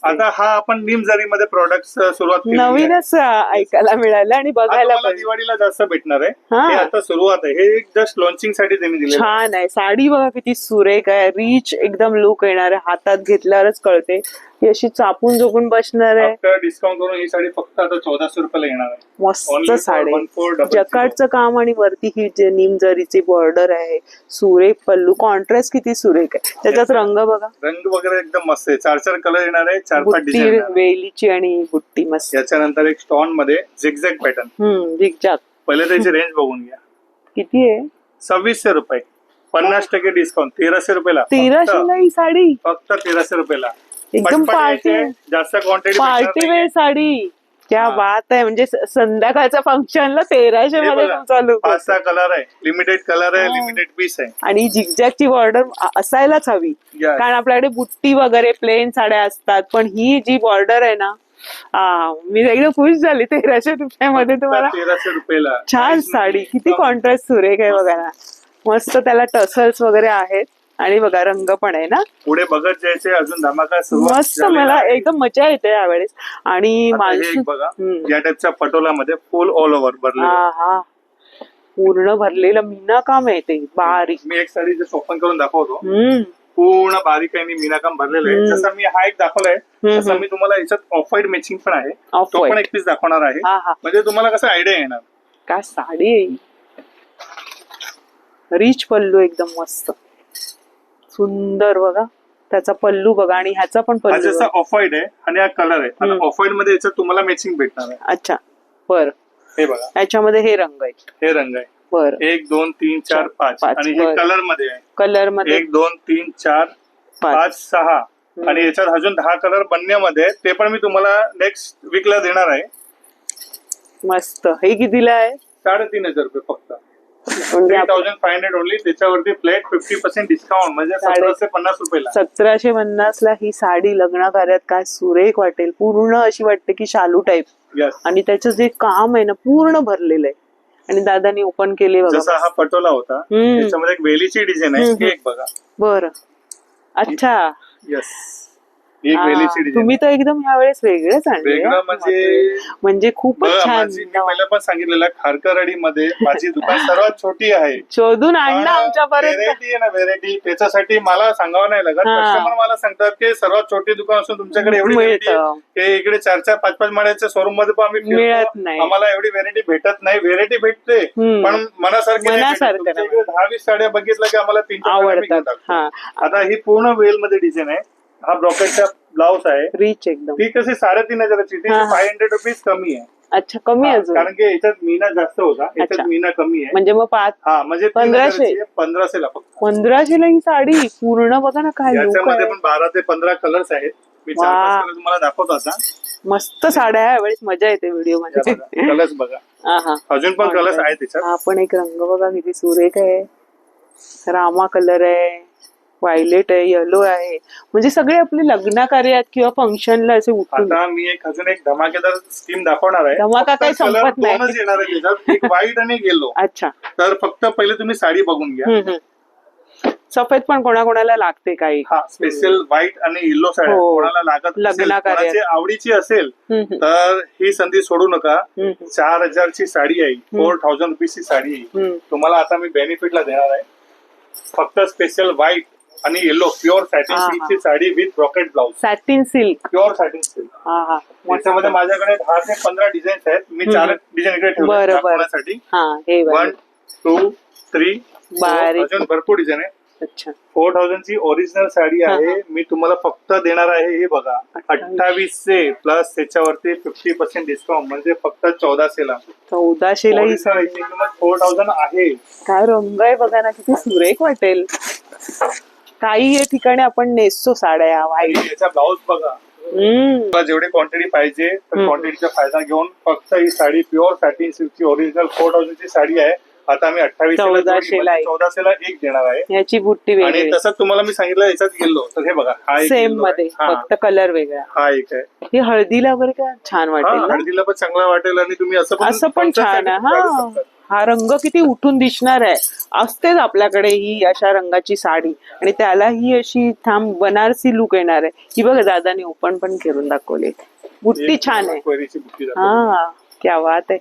आता हा आपण नीम जरी मध्ये प्रोडक्ट सुरुवात केली, नवीनच ऐकायला मिळालं आणि बघायला दिवाळीला जास्त भेटणार आहे. हे आता सुरुवात आहे. हे एक जस्ट लॉन्चिंग साठी त्यांनी दिले. छान आहे. साडी बघा किती सुरेख आहे, रिच एकदम लुक येणार आहे. हातात घेतल्यावरच कळते ही अशी चापून जोपून बसणार आहे. डिस्काउंट करून ही साडी फक्त आता 1400 रुपयाला येणार आहे. मस्त साडी, जकार्डचं काम आणि वरती ही जे नीम जरीची बॉर्डर आहे, सुरेख पल्लू, कॉन्ट्रास्ट किती सुरेख आहे. त्याच्यात रंग बघा, रंग वगैरे एकदम मस्त आहे. 4 कलर येणार आहे, 4-5 डिझाइन, वेलीची आणि बुट्टी मस्त. याच्यानंतर एक स्टोन मध्ये झिगझॅग पॅटर्न. झिगझॅग पहिले त्याची रेंज बघून घ्या. किती आहे? 2600 रुपये, 50% डिस्काउंट, 1300 रुपयाला. 1300 ही साडी फक्त 1300 रुपयाला. एकदम पार्टी, जास्त क्वांटिटी पार्टी वेअर साडी. क्या बात आहे. म्हणजे संध्याकाळच्या फंक्शनला 1300 मध्ये चालू. 5-6 कलर आहे, लिमिटेड कलर आहे, लिमिटेड पीस आहे. आणि झिगझॅगची बॉर्डर असायलाच हवी, कारण आपल्याकडे बुट्टी वगैरे प्लेन साड्या असतात, पण ही जी बॉर्डर आहे ना, मी एकदम खुश झाली. 1300 रुपयामध्ये तुम्हाला 1300 रुपयाला छान साडी. किती कॉन्ट्रास्ट सुरेख आहे बघा ना, मस्त. त्याला टसल्स वगैरे आहेत आणि बघा रंग पण आहे ना. पुढे बघत जायचे, अजून धमाका मस्त. मला एकदम मजा येते यावेळेस. आणि बघा या टाइपच्या पटोलामध्ये फुल ऑल ओव्हर भरलेलं, पूर्ण भरलेलं मीना काम आहे ते बारीक. मी एक साडी जसं ओपन करून दाखवतो, पूर्ण बारीक आहे, मीनाकाम भरलेलं आहे. जसं मी हा एक दाखवलाय तसं मी तुम्हाला याच्यात ऑफ व्हाईट मॅचिंग पण आहे, तो पण एक पीस दाखवणार आहे. म्हणजे तुम्हाला कसं आयडिया येणार. काय साडी आहे, रिच पल्लू एकदम मस्त सुंदर. बघा त्याचा पल्लू बघा, आणि ह्याचा पण पल्लू जसा ऑफ व्हाईट आहे आणि हा कलर आहे. आणि ऑफ व्हाईट मध्ये याच्यात तुम्हाला मॅचिंग भेटणार आहे. अच्छा, बर. हे बघा, याच्यामध्ये हे रंग आहे, हे रंग आहे. बर, 1 2 3 4 5 आणि हे कलर मध्ये आहे. कलर मध्ये 1 2 3 4 5 6 आणि याच्यात अजून 10 कलर बनण्यामध्ये, ते पण मी तुम्हाला नेक्स्ट वीकला देणार आहे. मस्त. हे कितीला आहे? 3500 रुपये फक्त, 3500 ओनली. त्याच्यावरती फ्लॅट 50% डिस्काउंट, म्हणजे 1750 रुपयाला. 1750 ला ही साडी लग्न कार्यात काय सुरेख वाटेल. पूर्ण अशी वाटते की शालू टाईप, आणि त्याचं जे काम आहे ना पूर्ण भरलेलं आहे. आणि दादानी ओपन केले बघा. जसा हा पटोला होता, त्याच्यामध्ये एक वेलीची डिझाईन आहे, एक बघा. बरं, अच्छा. यस, एक वेलीची डिझाईन. तुम्ही तर एकदम यावेळेस वेगळेच आणले. वेगळं म्हणजे खूपच छान. मी पहिला पण सांगितलेलं, खारकरवाडी मध्ये माझी दुकान सर्वात छोटी आहे. शोधून आणलं आमच्यापर्यंत. व्हेरायटी आहे ना, व्हेरायटी. त्याच्यासाठी मला सांगावं नाही लागत. कस्टमर मला सांगतात की सर्वात छोटी दुकान असून तुमच्याकडे एवढी व्हेरायटी आहे. इकडे 4-4 5-5 माळ्याच्या शोरूम मध्ये पण आम्ही मिळत नाही, आम्हाला एवढी व्हेरायटी भेटत नाही. व्हेरायटी भेटते पण मनासारखी. 10-20 साड्या बघितल्या की आम्हाला 3-4 आवडतात. आता ही पूर्ण वेल मध्ये डिझाईन आहे. हा ब्रॉकेटचा ब्लाउज आहे, रिच एकदम. ती कशी 3500ची, ती 500 रुपीज कमी आहे. अच्छा, कमी अजून. कारण की याच्यात मीना जास्त होता, अच्छा. याच्यात मीना कमी आहे. म्हणजे मग 5 हा म्हणजे 1500 1500 फक्त. 1500 ला ही साडी पूर्ण बघा ना काय लुक याच्यामध्ये आहे. पण 12 ते 15 कलर्स आहेत. मी वा. 4-5 कलर तुम्हाला दाखवतो आता. मस्त साड्या आहे, यावेळेस मजा येते व्हिडिओ मध्ये. कलर्स बघा, अजून पण कलर्स आहेत त्याच्यात. हा पण एक रंग बघा किती सुरेख आहे. रामा कलर आहे, व्हायलेट आहे, येलो आहे, म्हणजे सगळे आपले लग्न कार्यात किंवा फंक्शनला असे उठून. आता मी अजून एक धमाकेदार स्कीम दाखवणार आहे. धमाका काही संपत नाही. दोनच येणार आहे त्याच्यात, एक व्हाईट आणि येलो. अच्छा, तर फक्त पहिले तुम्ही साडी बघून घ्या. सफेद पण कोणाकोणाला लागते काही. हा, स्पेशल व्हाईट आणि येलो साडी कोणाला लागत लग्न कार्यात आवडीची असेल तर ही संधी सोडू नका. 4000 ची साडी आहे, 4000 रुपीची साडी आहे. तुम्हाला आता मी बेनिफिटला देणार आहे. फक्त स्पेशल व्हाईट आणि येलो प्युअर सॅटिन सिल्कची sari with brocade blouse. Satin silk, pure satin silk. याच्यामध्ये माझ्याकडे 10 ते 15 डिझाईन्स आहेत. मी 4 डिझाईन इकडे ठेवले दाखवण्यासाठी. 1 2 3 अजून भरपूर डिझाईन आहे. अच्छा, 4000 ची ओरिजिनल साडी आहे. मी तुम्हाला फक्त देणार आहे हे बघा 2800 प्लस त्याच्यावरती 50% डिस्काउंट, म्हणजे फक्त 1400 ला. 1400 ला ही साडी. किंमत 4000 आहे. काय रंग आहे बघा ना, किती सुरेख वाटेल. काही ठिकाणी आपण नेसतो साड्या व्हाईट. याचा ब्लाऊज बघा. जेवढी क्वांटिटी पाहिजे तर क्वांटिटीचा फायदा घेऊन फक्त ही साडी प्युअर सॅटिन सिल्कची ओरिजिनल 4000 ची साडी आहे. आता मी 2800 ला 1400 ला एक देणार आहे. याची बुट्टी वेगळी. आणि तसं तुम्हाला मी सांगितलं याच्यात गेलो तर हे बघा, हा सेम मध्ये फक्त कलर वेगळा. हा एक आहे. हे हळदीला वगैरे काय छान वाटेल. हळदीला पण चांगला वाटेल आणि तुम्ही असं पण छान आहे. हा रंग किती उठून दिसणार आहे. असतेच आपल्याकडे ही अशा रंगाची साडी आणि त्याला ही अशी बनारसी लुक येणार आहे. ही बघा दादाने ओपन पण करून दाखवली. बुट्टी छान आहे. हा, क्या बात आहे.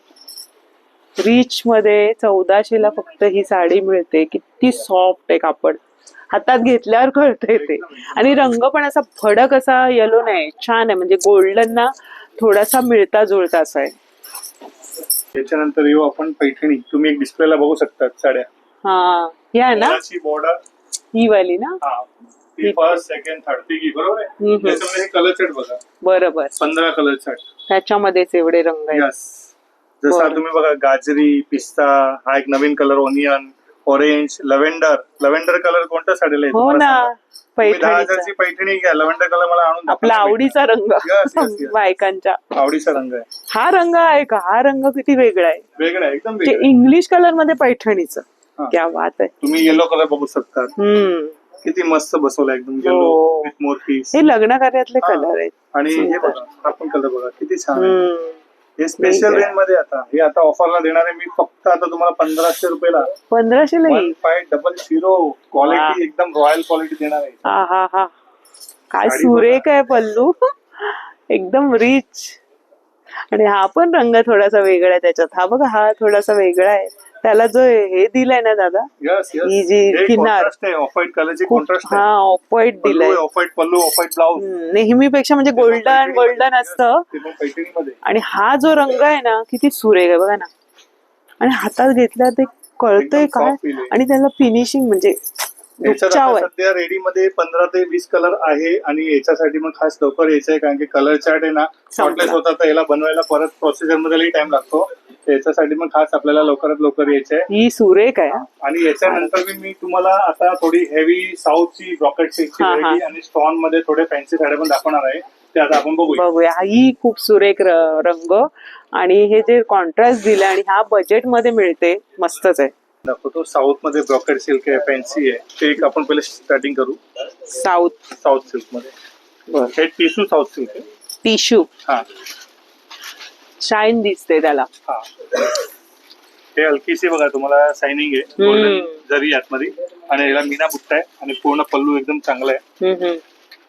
रिच मध्ये 1400 ला फक्त ही साडी मिळते. किती सॉफ्ट आहे कापड, हातात घेतल्यावर कळते ते. आणि रंग पण असा भडक असा येलो नाही, छान आहे. म्हणजे गोल्डन ना थोडासा मिळता जुळता असा आहे. त्याच्यानंतर येऊ आपण पैठणी. तुम्ही एक डिस्प्लेला बघू शकता साड्या. हा, या ना बॉर्डर ही वाली ना. फर्स्ट सेकंड थर्ड तिघी बरोबर आहे. त्याच्यामध्ये कलर सेट बघा. बरोबर, 15 कलर सेट त्याच्यामध्येच एवढे रंग आहेत. जसा तुम्ही बघा गाजरी, पिस्ता, हा एक नवीन colour, onion, orange, lavender colour कोणत्या साडीला येतो? हो ना, 10,000 ची पैठणी घ्या. लव्हेंडर कलर मला आणून आपला आवडीचा रंग, बायकांच्या आवडीचा रंग आहे. हा रंग आहे का? हा रंग किती वेगळा आहे, वेगळा आहे एकदम. इंग्लिश कलर मध्ये पैठणीचं क्या बात आहे. तुम्ही येलो कलर बघू शकता. किती मस्त बसवला एकदम येलो विथ मोरपीस. हे लग्न कार्यातले कलर आहेत. आणि हे बघा, हा पण कलर बघा किती छान आहे. हे स्पेशल रेंज मध्ये हे आता ऑफरला देणार आहे मी फक्त आता तुम्हाला 1500 रुपयाला. 1500 ला 1500 क्वालिटी एकदम रॉयल क्वालिटी देणार आहे. हा, काय सुरेख आहे पल्लू, एकदम रिच. आणि हा पण रंग थोडासा वेगळा आहे त्याच्यात. हा बघा, हा थोडासा वेगळा आहे. त्याला जो हे दिलाय ना दादा, ही जी किनार ऑफ व्हाईट कलरची कॉन्ट्रास्ट आहे. हा, ऑफ व्हाईट दिलाय. ऑफ व्हाईट पल्लू, ऑफ व्हाईट ब्लाउज. नेहमीपेक्षा म्हणजे गोल्डन असतं. आणि हा जो रंग आहे ना किती सुरेख आहे बघा ना. आणि हातात घेतल्यावर ते कळतंय काय. आणि त्याला फिनिशिंग म्हणजे सध्या रेडी मध्ये 15 ते 20 कलर आहे. आणि याच्यासाठी मग खास लवकर यायचं आहे, कारण की कलर चार्ट आहे ना शॉर्टलेस होता, तर याला बनवायला परत प्रोसिजर मध्ये टाइम लागतो. याच्यासाठी मग खास आपल्याला लवकरात लवकर यायचंय. ही सुरेख आहे. आणि याच्यानंतर मी तुम्हाला आता थोडी हेवी साऊथची ब्रॉकेट सिल्कची आणि स्टॉन मध्ये थोडे फॅन्सी साड्या पण दाखवणार आहे. ते आता आपण बघूया. ही खूप सुरेख रंग आणि हे जे कॉन्ट्रास्ट दिलाय आणि हा बजेट मध्ये मिळते, मस्तच आहे. दाखवतो. साऊथ मध्ये ब्रॉकेट सिल्क आहे, फॅन्सी आहे. ते एक आपण पहिले स्टार्टिंग करू. साऊथ सिल्क मध्ये हे टिश्यू साऊथ सिल्क आहे. टिश्यू, हा, शाईन दिसते त्याला. हा, हे हलकीशी बघा तुम्हाला शायनिंग आहे, गोल्डन जरी आतमध्ये. आणि याला मीना बुट्टा आहे आणि पूर्ण पल्लू एकदम चांगला आहे.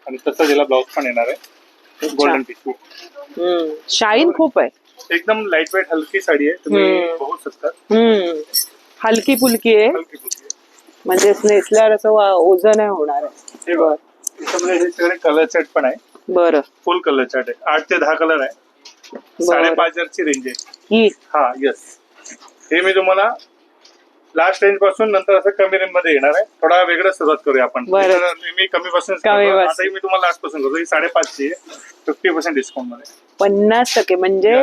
आणि तसंच याला ब्लाउज पण येणार आहे, गोल्डन टिश्यू. शाईन खूप आहे. एकदम लाईट वेट हलकी साडी आहे, तुम्ही बघू शकता. हलकी फुलकी आहे, म्हणजे नेसल्यावर असं ओझं नाही होणार आहे. त्याच्यामध्ये हे सगळे कलर सेट पण आहे. बरं, फुल कलर सेट आहे. 8 ते 10 कलर आहे. 5,500 ची रेंज आहे. हा, येस. हे मी तुम्हाला लास्ट रेंज पासून नंतर असं कमी रेंज मध्ये येणार आहे. थोडा वेगळं सुरुवात करूया आपण. मी कमी पासून आता मी तुम्हाला लास्ट पासून करतो. ही 5,500 ची आहे, 50% डिस्काउंट मध्ये. 50% म्हणजे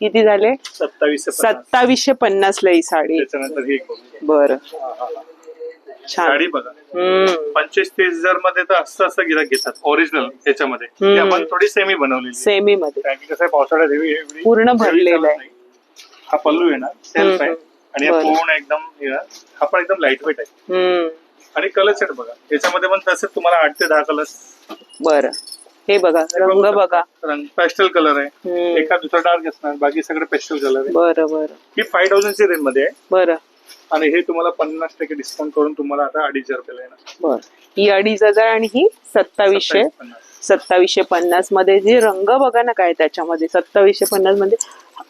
किती झाले? 2750 ला ही साडी. त्याच्यानंतर ही बरं, छान साडी बघा. 25-30 मध्ये तर असं गिराक घेतात ओरिजिनल याच्यामध्ये. आपण थोडी सेमी बनवलेली, सेमी मध्ये, कारण की कसं आहे पावसाळ्यात पूर्ण भरलेला आहे. हा पल्लू येणार, सेल्फ आहे, आणि पूर्ण एकदम हा पण एकदम लाईट वेट आहे. आणि कलर सेट बघा, याच्यामध्ये पण तसंच तुम्हाला 8 ते 10 कलर. बरं, हे बघा रंग बघा, रंग पेस्टल कलर आहे, एका दुसरा डार्क असणार, बाकी सगळे पेस्टल कलर आहे. बरं बरं. ही 5000 ची रेंज मध्ये आहे. बरं, आणि हे तुम्हाला 50% डिस्काउंट करून तुम्हाला आता 2500 रुपयाला येणार. बरं, ही 2500 आणि ही 2750 मध्ये. जे रंग बघा ना काय त्याच्यामध्ये, 2750 मध्ये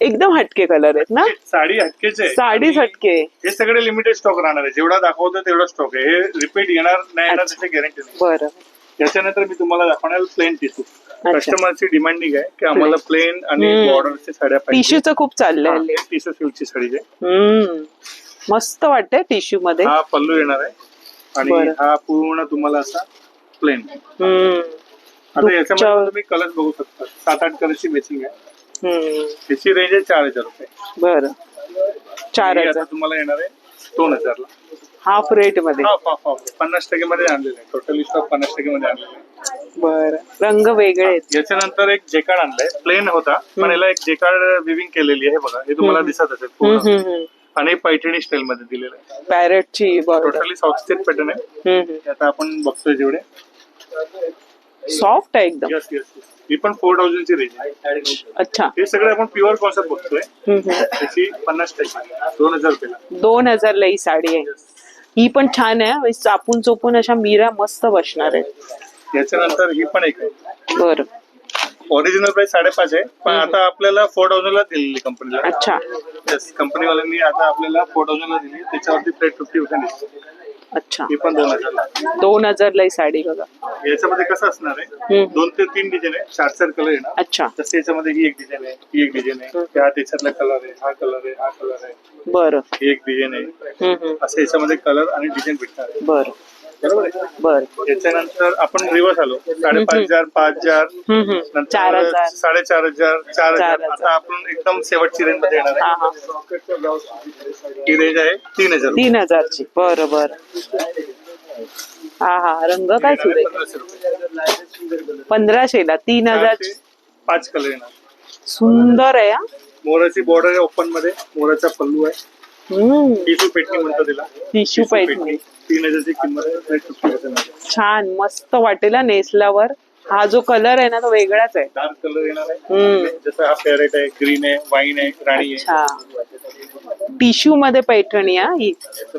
एकदम हटके कलर आहेत ना. साडी हटकेचे, साडीच हटके. हे सगळे लिमिटेड स्टॉक राहणार आहे. जेवढा दाखवतो तेवढा स्टॉक आहे. हे रिपीट येणार नाही येणार त्याची गॅरंटी नाही. बरं, त्याच्यानंतर मी तुम्हाला दाखवणार प्लेन टिश्यू. कस्टमरची डिमांडिंग आहे की आम्हाला प्लेन आणि बॉर्डरच्या साड्या पाहिजे. टिश्यूचं खूप चाललंय. टिश्यू सिल्कची साडी आहे, मस्त वाटते टिश्यू मध्ये. हा पल्लू येणार आहे आणि हा पूर्ण तुम्हाला असा प्लेन. आता याच्यामध्ये तुम्ही कलर बघू शकता, 7-8 कलरची मॅचिंग आहे. त्याची रेंज आहे 4000 रुपये. बरं, 4000 तुम्हाला येणार आहे 2000 ला. हाफ रेट मध्ये. 50% मध्ये आणलेलं आहे. टोटली स्टॉक 50% मध्ये आणलेला आहे. बरं, रंग वेगळे आहेत. याच्यानंतर एक जेकार्ड आणलाय, प्लेन होता पण याला एक जेकार्ड विविंग केलेली आहे. बघा, हे तुम्हाला दिसत असेल पूर्ण, आणि पैठणी स्टाईल मध्ये दिलेलं आहे. पॅरेटची टोटली साऊथ स्टेट पॅटर्न आहे. आता आपण बघतोय जेवढे सॉफ्ट आहे एकदम. Yes yes. ही पण 4000 ची रेंज आहे. अच्छा, हे सगळे आपण प्युअर कॉन्सेप्ट बघतोय. त्याची 50% 2000 रुपयाला. 2000 ला ही साडी आहे. ही पण छान आहे, चापून चोपून अशा मीरा मस्त बसणार आहे. याच्यानंतर ही पण एक आहे. बरं, ओरिजिनल प्राइस 5.5 आहे, पण आता आपल्याला 4000 ला दिलेली कंपनीला. अच्छा, यस, कंपनीवाल्यांनी आता आपल्याला 4000 ला दिली. त्याच्यावरती प्लेट 50% डिस्काउंट. अच्छा, ही पण 2000 ला. 2000 ला ही साडी बघा. याच्यामध्ये कसं असणार आहे, 2 ते 3 डिझाईन आहे, 4 कलर येणार. अच्छा, तसं याच्यामध्ये ही एक डिझाईन आहे, ही एक डिझाईन आहे, त्या त्याच्यातला कलर आहे, हा कलर आहे, हा कलर आहे. बरं, ही एक डिझाईन आहे. असं याच्यामध्ये कलर आणि डिझाईन भेटणार आहे. बरं बरोबर आहे. बरं, याच्यानंतर आपण रिवर्स आलो, 5,500, 5,000, नंतर 4000, 4,500, 4,000. आता आपण एकदम शेवटची रेंज मध्ये येणार आहे. ही रेंज आहे 3000. 3000 ची. बरं बरं. हा, रंग काय सुरेख. 1500 ला 3000. 5 कलर येणार. सुंदर आहे. मोराची बॉर्डर आहे ओपन मध्ये, मोराचा पल्लू आहे. टिश्यू पेटणी म्हणतो तिला. टिश्यू पेटणी. 3000 ची किंमत आहे. छान मस्त वाटेल नेसल्यावर. हा जो कलर आहे ना तो वेगळाच आहे. डार्क कलर येणार आहे. जसं हा पॅरेट आहे, ग्रीन आहे, वाईन आहे, राणी आहे. टिश्यू मध्ये पैठणी. ही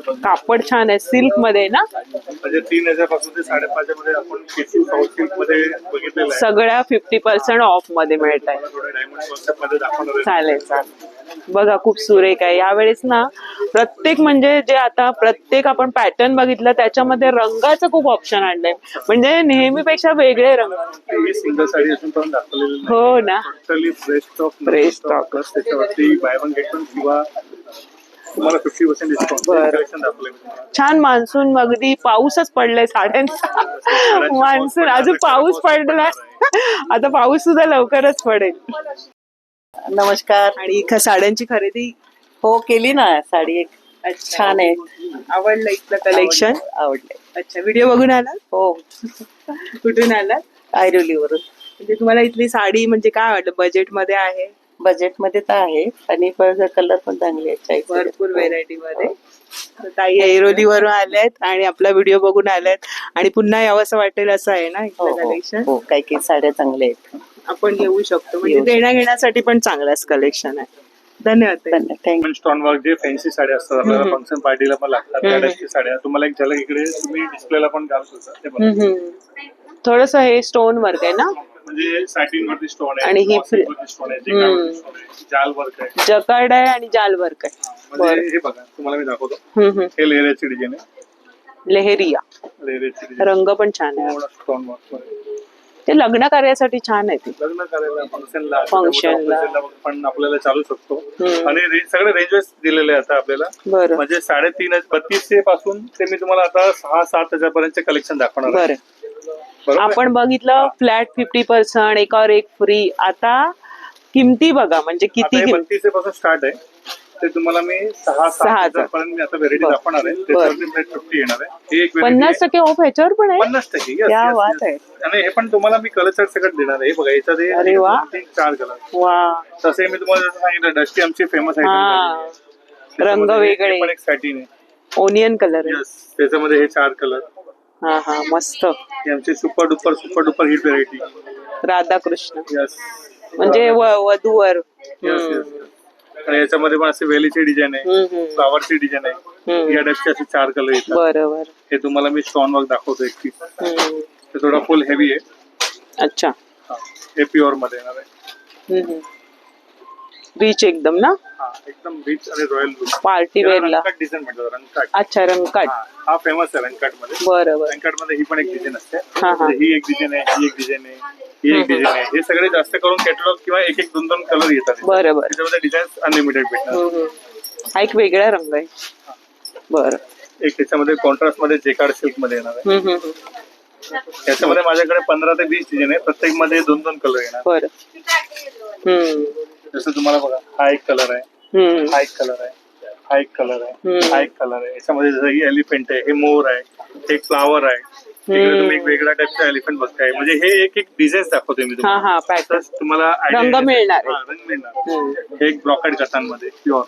कापड छान आहे, सिल्क मध्ये ना. म्हणजे 3000 पासून ते 5,500 मध्ये आपण टिश्यू साऊथ सिल्क मध्ये बघितलेलं आहे. सगळ्या 50% ऑफ मध्ये मिळत आहे. डायमंड कॉन्सेप्ट मध्ये दाखवणार. चालेल. बघा खूप सुरेख आहे. यावेळेस ना प्रत्येक म्हणजे जे आता प्रत्येक आपण पॅटर्न बघितलं त्याच्यामध्ये रंगाचं खूप ऑप्शन आणलंय. म्हणजे नेहमीपेक्षा वेगळे रंग. सिंगल साडी असून पण दाखवलेलं नाही. हो ना, टोटली फ्रेश स्टॉक प्लस त्याच्यावरती बाय वन गेट वन किंवा तुम्हाला 50% डिस्काउंट कलेक्शन दाखवलंय. छान. मान्सून अगदी पाऊसच पडलाय साड्यांचा. मान्सून अजून पाऊस पडलाय. आता पाऊस सुद्धा लवकरच पडेल. नमस्कार. आणि साड्यांची खरेदी हो केली ना. साडी एक छान आहे. आवडलं इथलं कलेक्शन? आवडले. अच्छा, व्हिडिओ बघून आलात? हो. कुठून आलात? ऐरोलीवरून. म्हणजे तुम्हाला इथली साडी म्हणजे काय वाटलं? बजेट मध्ये आहे? बजेट मध्ये तर आहे आणि कलर पण चांगले आहेत. भरपूर व्हेरायटी मध्ये. ताई ऐरोलीवरून आल्यात आणि आपला व्हिडिओ बघून आल्यात आणि पुन्हा यावं असं वाटेल असं आहे ना इथलं कलेक्शन? हो, काही साड्या चांगल्या आहेत. आपण घेऊ शकतो. म्हणजे देण्या घेण्यासाठी पण चांगलाच कलेक्शन आहे. धन्यवाद. थँक्यू. स्टोन वर्क जे फॅन्सी साड्या असतात आपल्याला फंक्शन पार्टीला पण लागतात त्या टाईपची साड्या तुम्हाला एक झलक इकडे तुम्ही डिस्प्लेला पण घालू शकता. थोडस हे स्टोन वर्क आहे ना, म्हणजे सॅटिन वरती स्टोन आहे आणि ही स्टोन आहे, जाल वर्क आहे, जकार्ड आहे आणि जाल वर्क आहे. म्हणजे हे बघा तुम्हाला मी दाखवतो. हे लेहऱ्याची डिझाईन आहे. लेहरिया. लेहऱ्याची डिझाईन, रंग पण छान आहे. स्टोन वर्क ते लग्न कार्यासाठी छान आहे. लग्न करायला फंक्शनला पण आपल्याला चालू शकतो. आणि सगळे रेंजेस दिलेले आहेत आपल्याला. म्हणजे 3.5 3200 पासून ते मी तुम्हाला आता 6-7 हजार पर्यंत कलेक्शन दाखवणार. बरोबर. आपण बघितलं फ्लॅट 50%, एकावर एक फ्री. आता किमती बघा, म्हणजे किती आता हे किमती. 32 पासून स्टार्ट आहे. ते तुम्हाला मी 6,000 पर्यंत आता व्हेरायटी बरं. दाखवणार आहे. त्याच्यावरती फ्लॅट 50 येणार आहे. ही एक 50% ऑफ ह्याच्यावर पण आहे. 50%. क्या बात आहे. आणि हे पण तुम्हाला मी कलर चार्ट सगळं देणार आहे. हे बघा याच्यात हे अरे वा. 4 कलर. वा. तसे मी तुम्हाला जसं सांगितलं डस्टी आमची फेमस हा, आहे. रंग वेगळे. पण एक सॅटिन आहे. ओनियन कलर आहे. यस, त्याच्यामध्ये हे 4 कलर. हा हा, मस्त. ही आमची super duper hit variety. Radhakrishna yes. म्हणजे वधूवर. Yes yes. आणि याच्यामध्ये पण असे वेलीची डिझाईन आहे, फ्लावरची डिझाईन आहे. या टाइपचे असे 4 कलर येतात. बरोबर. हे तुम्हाला मी स्टोन वर्क दाखवतो एक पीस. हे थोडा फुल हेवी आहे. अच्छा. हे प्युअर मध्ये येणार आहे. रिच एकदम ना. एकदम रिच आणि रॉयल लुक. पार्टी वेअरला. रंगकाट डिझाईन म्हटलं, रंगकाट. अच्छा, रंगकाट. हा फेमस आहे रंगकाट मध्ये. बरोबर. रंगकाट मध्ये ही पण एक डिझाईन असते. हा. ही एक डिझाईन आहे, ही एक डिझाईन आहे, ही एक डिझाईन आहे. हे सगळे जास्त करून कॅटलॉग किंवा एक एक 2 कलर येतात. बरोबर. त्याच्यामध्ये डिझाईन अनलिमिटेड भेटणार. हा एक वेगळा रंग आहे. बरं. एक त्याच्यामध्ये कॉन्ट्रास्ट मध्ये जेकार्ड सिल्क मध्ये येणार आहे. याच्यामध्ये माझ्याकडे 15 ते 20 डिझाईन आहे. प्रत्येक मध्ये 2 कलर येणार. बरं. जसं तुम्हाला बघा, हा एक कलर आहे, हा एक कलर आहे, हा एक कलर आहे, हा एक कलर आहे. याच्यामध्ये जसं ही एलिफंट आहे, हे मोर आहे, एक फ्लावर आहे. इकडे तुम्ही एक वेगळ्या टाइपचा एलिफंट बघताय. म्हणजे हे एक एक डिझाईन दाखवतोय मी तुम्हाला. हा, पॅटर्न. तुम्हाला रंग मिळणार. रंग मिळणार. हे एक ब्रॉकेड कथांमध्ये प्युअर.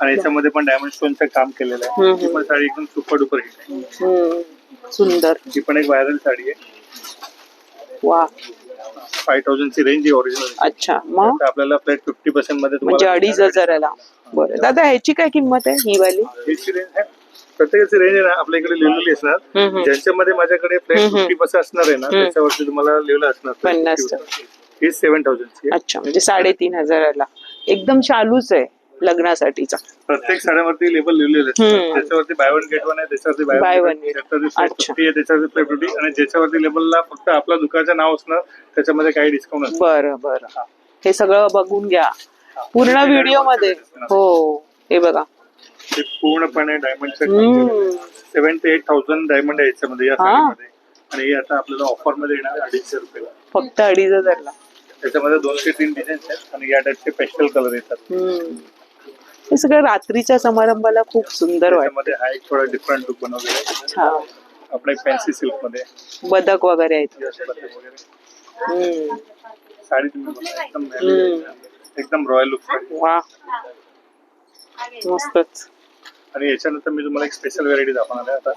आणि याच्यामध्ये पण डायमंड स्टोनचं काम केलेलं आहे. ही पण साडी एकदम सुपर डुपर हिट आहे. सुंदर. ही पण एक व्हायरल साडी आहे. वा. 5,000 ची रेंज आहे ओरिजिनल. अच्छा. मग आपल्याला फ्लॅट 50% मध्ये म्हणजे 2,500 बरं. दादा ह्याची काय किंमत आहे ही वाली? ह्याची रेंज आहे, प्रत्येकाची रेंज आहे ना आपल्या इकडे लिहिलेली असणार. ज्यांच्यामध्ये माझ्याकडे फ्लॅट 50% असणार आहे ना, त्याच्यावरती तुम्हाला लिहिलं असणार 50%. ही 7,000 ची आहे. अच्छा, म्हणजे 3,500 एकदम चालूच आहे लग्नासाठीचा. प्रत्येक साड्यावरती लेबल लिहिलेलं असतं. त्याच्यावरती बाय वन गेट वन आहे, त्याच्यावरती बाय वन गेट आहे, त्याच्यावरती फ्लॅट 50. आणि ज्याच्यावरती लेबलला फक्त आपल्या दुकानाचं नाव असणार, त्याच्यामध्ये काही डिस्काउंट असणार. बरं बरं. हे सगळं बघून घ्या पूर्ण व्हिडिओ मध्ये. हो, हे बघा हे पूर्णपणे डायमंडचं 7,000 ते 8,000 डायमंड आहे याच्यामध्ये, या साडीमध्ये. आणि हे आता आपल्याला ऑफर मध्ये येणार 250 रुपयाला. फक्त 2,500. त्याच्यामध्ये 2 ते 3 डिझाईन्स आहेत आणि या टाइपचे पेस्टल कलर येतात. हे सगळं रात्रीच्या समारंभाला खूप सुंदर वाटतं. त्याच्यामध्ये हा एक थोडा डिफरंट लुक बनवलेला आहे. छान. आपला फॅन्सी सिल्क मध्ये बदक वगैरे आहेत. साडी तुम्ही बघा, एकदम रॉयल लुक साडी. वा, मस्तच. आणि याच्यानंतर मी तुम्हाला एक स्पेशल व्हेरायटी दाखवणार आहे आता.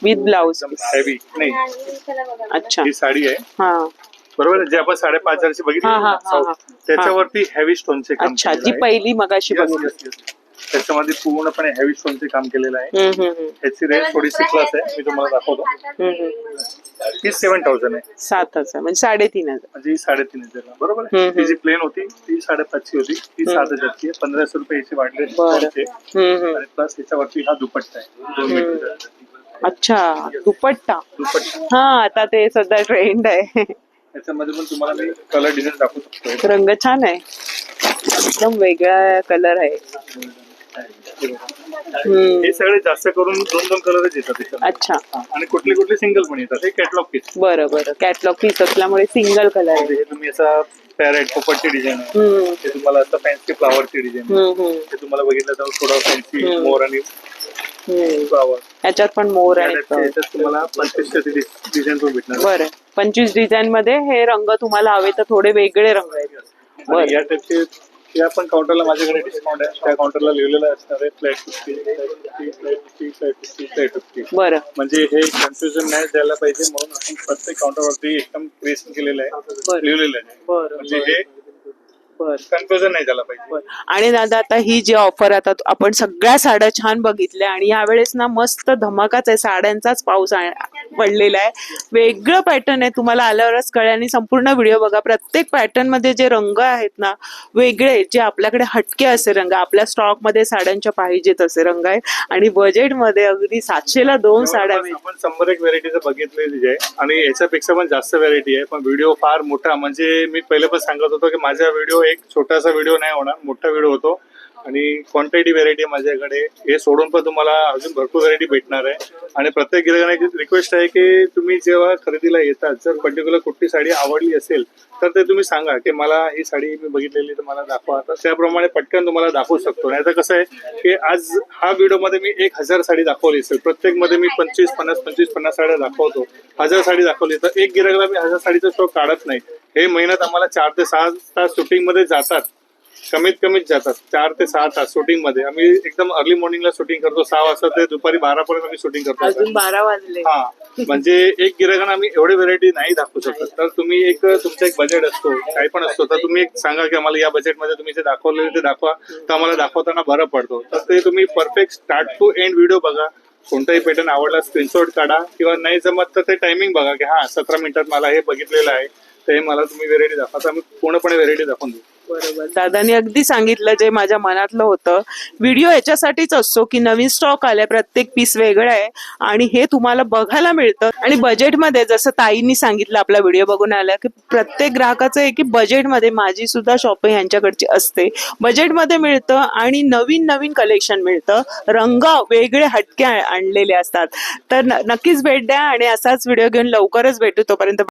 With blouse. हेवी नाही. अच्छा. ही साडी आहे. हा, बरोबर, जे आपण 5,500 बघितली त्याच्यावरती हेवी स्टोनचे काम. अच्छा, जी पहिली मगाशी बघितली. त्याच्यामध्ये पूर्णपणे हेवी स्टोनचे काम केलेलं आहे. ह्याची रेंज थोडीशी प्लस आहे, मी तुम्हाला दाखवतो. ही 7,000 आहे. 7,000 म्हणजे 3,500. म्हणजे ही 3,500 बरोबर आहे. ती जी प्लेन होती ती 5,500 होती, ती 7,000ची आहे. 1,500 रुपये याची वाढले. आणि प्लस याच्यावरती हा दुपट्टा आहे 2 मीटर. अच्छा, दुपट्टा. हा, आता ते सध्या ट्रेंड आहे. याच्यामध्ये पण तुम्हाला मी कलर डिझाईन दाखवू शकतो. रंग छान आहे, एकदम वेगळा कलर आहे. हे सगळे जास्त करून 2 कलरच येतात. अच्छा. आणि कुठले सिंगल पण येतात. हे कॅटलॉग पीस. बरं बरं. कॅटलॉग पीस असल्यामुळे सिंगल कलर आहे. हे तुम्ही असा पॅरेट पोपटची डिझाईन आहे. हे तुम्हाला असं फॅन्सी फ्लावरची डिझाईन. हे तुम्हाला बघितलं तर थोडा फॅन्सी मोर आणि फ्लावर. याच्यात पण मोर आहे. तुम्हाला 25 डिझाईन पण भेटणार. बरं. 25 डिझाईन मध्ये हे रंग तुम्हाला हवे तर थोडे वेगळे रंग आहेत. या टाइपचे या पण काउंटरला माझ्याकडे डिस्काउंट आहे. त्या काउंटरला लिहिलेलं असणार आहे फ्लॅट 50. बरं. म्हणजे हे कन्फ्युजन नाही द्यायला पाहिजे म्हणून आपण प्रत्येक काउंटरवरती एकदम क्रिएशन केलेलं आहे, लिहिलेलं आहे. म्हणजे हे कन्फ्युजन नाही झाला पाहिजे. आणि दादा, आता ही जी ऑफर, आता आपण सगळ्या साड्या छान बघितल्या आणि यावेळेस ना मस्त धमाकाच आहे. साड्यांचाच पाऊस पडलेला आहे. वेगळं पॅटर्न आहे, तुम्हाला आल्यावरच कळेल. आणि संपूर्ण व्हिडिओ बघा. प्रत्येक पॅटर्न मध्ये जे रंग आहेत ना वेगळे, जे आपल्याकडे हटके असे रंग, आपल्या स्टॉक मध्ये साड्यांच्या पाहिजेत असे रंग आहेत. आणि बजेट मध्ये अगदी 700ला 2 साड्या मिळतात. आपण 100 व्हेरायटीचं बघितलेली आहे आणि याच्यापेक्षा पण जास्त व्हेरायटी आहे. पण व्हिडिओ फार मोठा, म्हणजे मी पहिले पण सांगत होतो की माझा व्हिडिओ एक छोटासा व्हिडिओ नाही होणार, मोठा व्हिडिओ होतो. आणि क्वांटिटी व्हेरायटी माझ्याकडे. हे सोडून पण तुम्हाला अजून भरपूर व्हेरायटी भेटणार आहे. आणि प्रत्येक गिरायकांना एक रिक्वेस्ट आहे की तुम्ही जेव्हा खरेदीला येतात, जर पर्टिक्युलर कुठली साडी आवडली असेल तर ते तुम्ही सांगा की मला ही साडी मी बघितलेली तर मला दाखवा. तर त्याप्रमाणे पटकन तुम्हाला दाखवू शकतो. नाही तर कसं आहे की आज हा व्हिडिओमध्ये मी 1000 साडी दाखवली असेल, प्रत्येक मध्ये मी 25-50 साड्या दाखवतो. 1000 साडी दाखवली तर एक गिरायकाला मी 1000 साडीचा स्टॉक काढत नाही. हे महिन्यात आम्हाला 4 ते 6 तास शूटिंग मध्ये जातात, कमीत कमीच जातात. 4 ते 6 तास शूटिंग मध्ये. आम्ही एकदम अर्ली मॉर्निंगला शूटिंग करतो, 6 वाजता ते दुपारी 12 पर्यंत आम्ही शूटिंग करतो. अजून 12 वाजले. हा, म्हणजे एक गिरायकांना आम्ही एवढी व्हेरायटी नाही दाखवू शकत. तर तुम्ही एक तुमचा एक बजेट असतो, काही पण असतो, तर तुम्ही एक सांगा की आम्हाला या बजेटमध्ये तुम्ही जे दाखवलेले ते दाखवा, तर आम्हाला दाखवताना बरं पडतो. तर ते तुम्ही perfect start to end video बघा. कोणताही पॅटर्न आवडला स्क्रीनशॉट काढा, किंवा नाही जमत तर ते टायमिंग बघा की हा 17 मिनिटात मला हे बघितलेलं आहे, तर हे मला तुम्ही व्हेरायटी दाखवा. तर आम्ही पूर्णपणे व्हेरायटी दाखवून देऊ. बरोबर, दादानी अगदी सांगितलं जे माझ्या मनातलं होतं. व्हिडिओ याच्यासाठीच असतो की नवीन स्टॉक आलाय, प्रत्येक पीस वेगळं आहे आणि हे तुम्हाला बघायला मिळतं. आणि बजेटमध्ये, जसं ताईंनी सांगितलं आपला व्हिडिओ बघून आल्या, की प्रत्येक ग्राहकाचं आहे की बजेटमध्ये, माझी सुद्धा शॉपिंग यांच्याकडची असते, बजेटमध्ये मिळतं आणि नवीन नवीन कलेक्शन मिळतं, रंग वेगळे हटके आणलेले असतात. तर नक्कीच भेट द्या आणि असाच व्हिडिओ घेऊन लवकरच भेटू. तोपर्यंत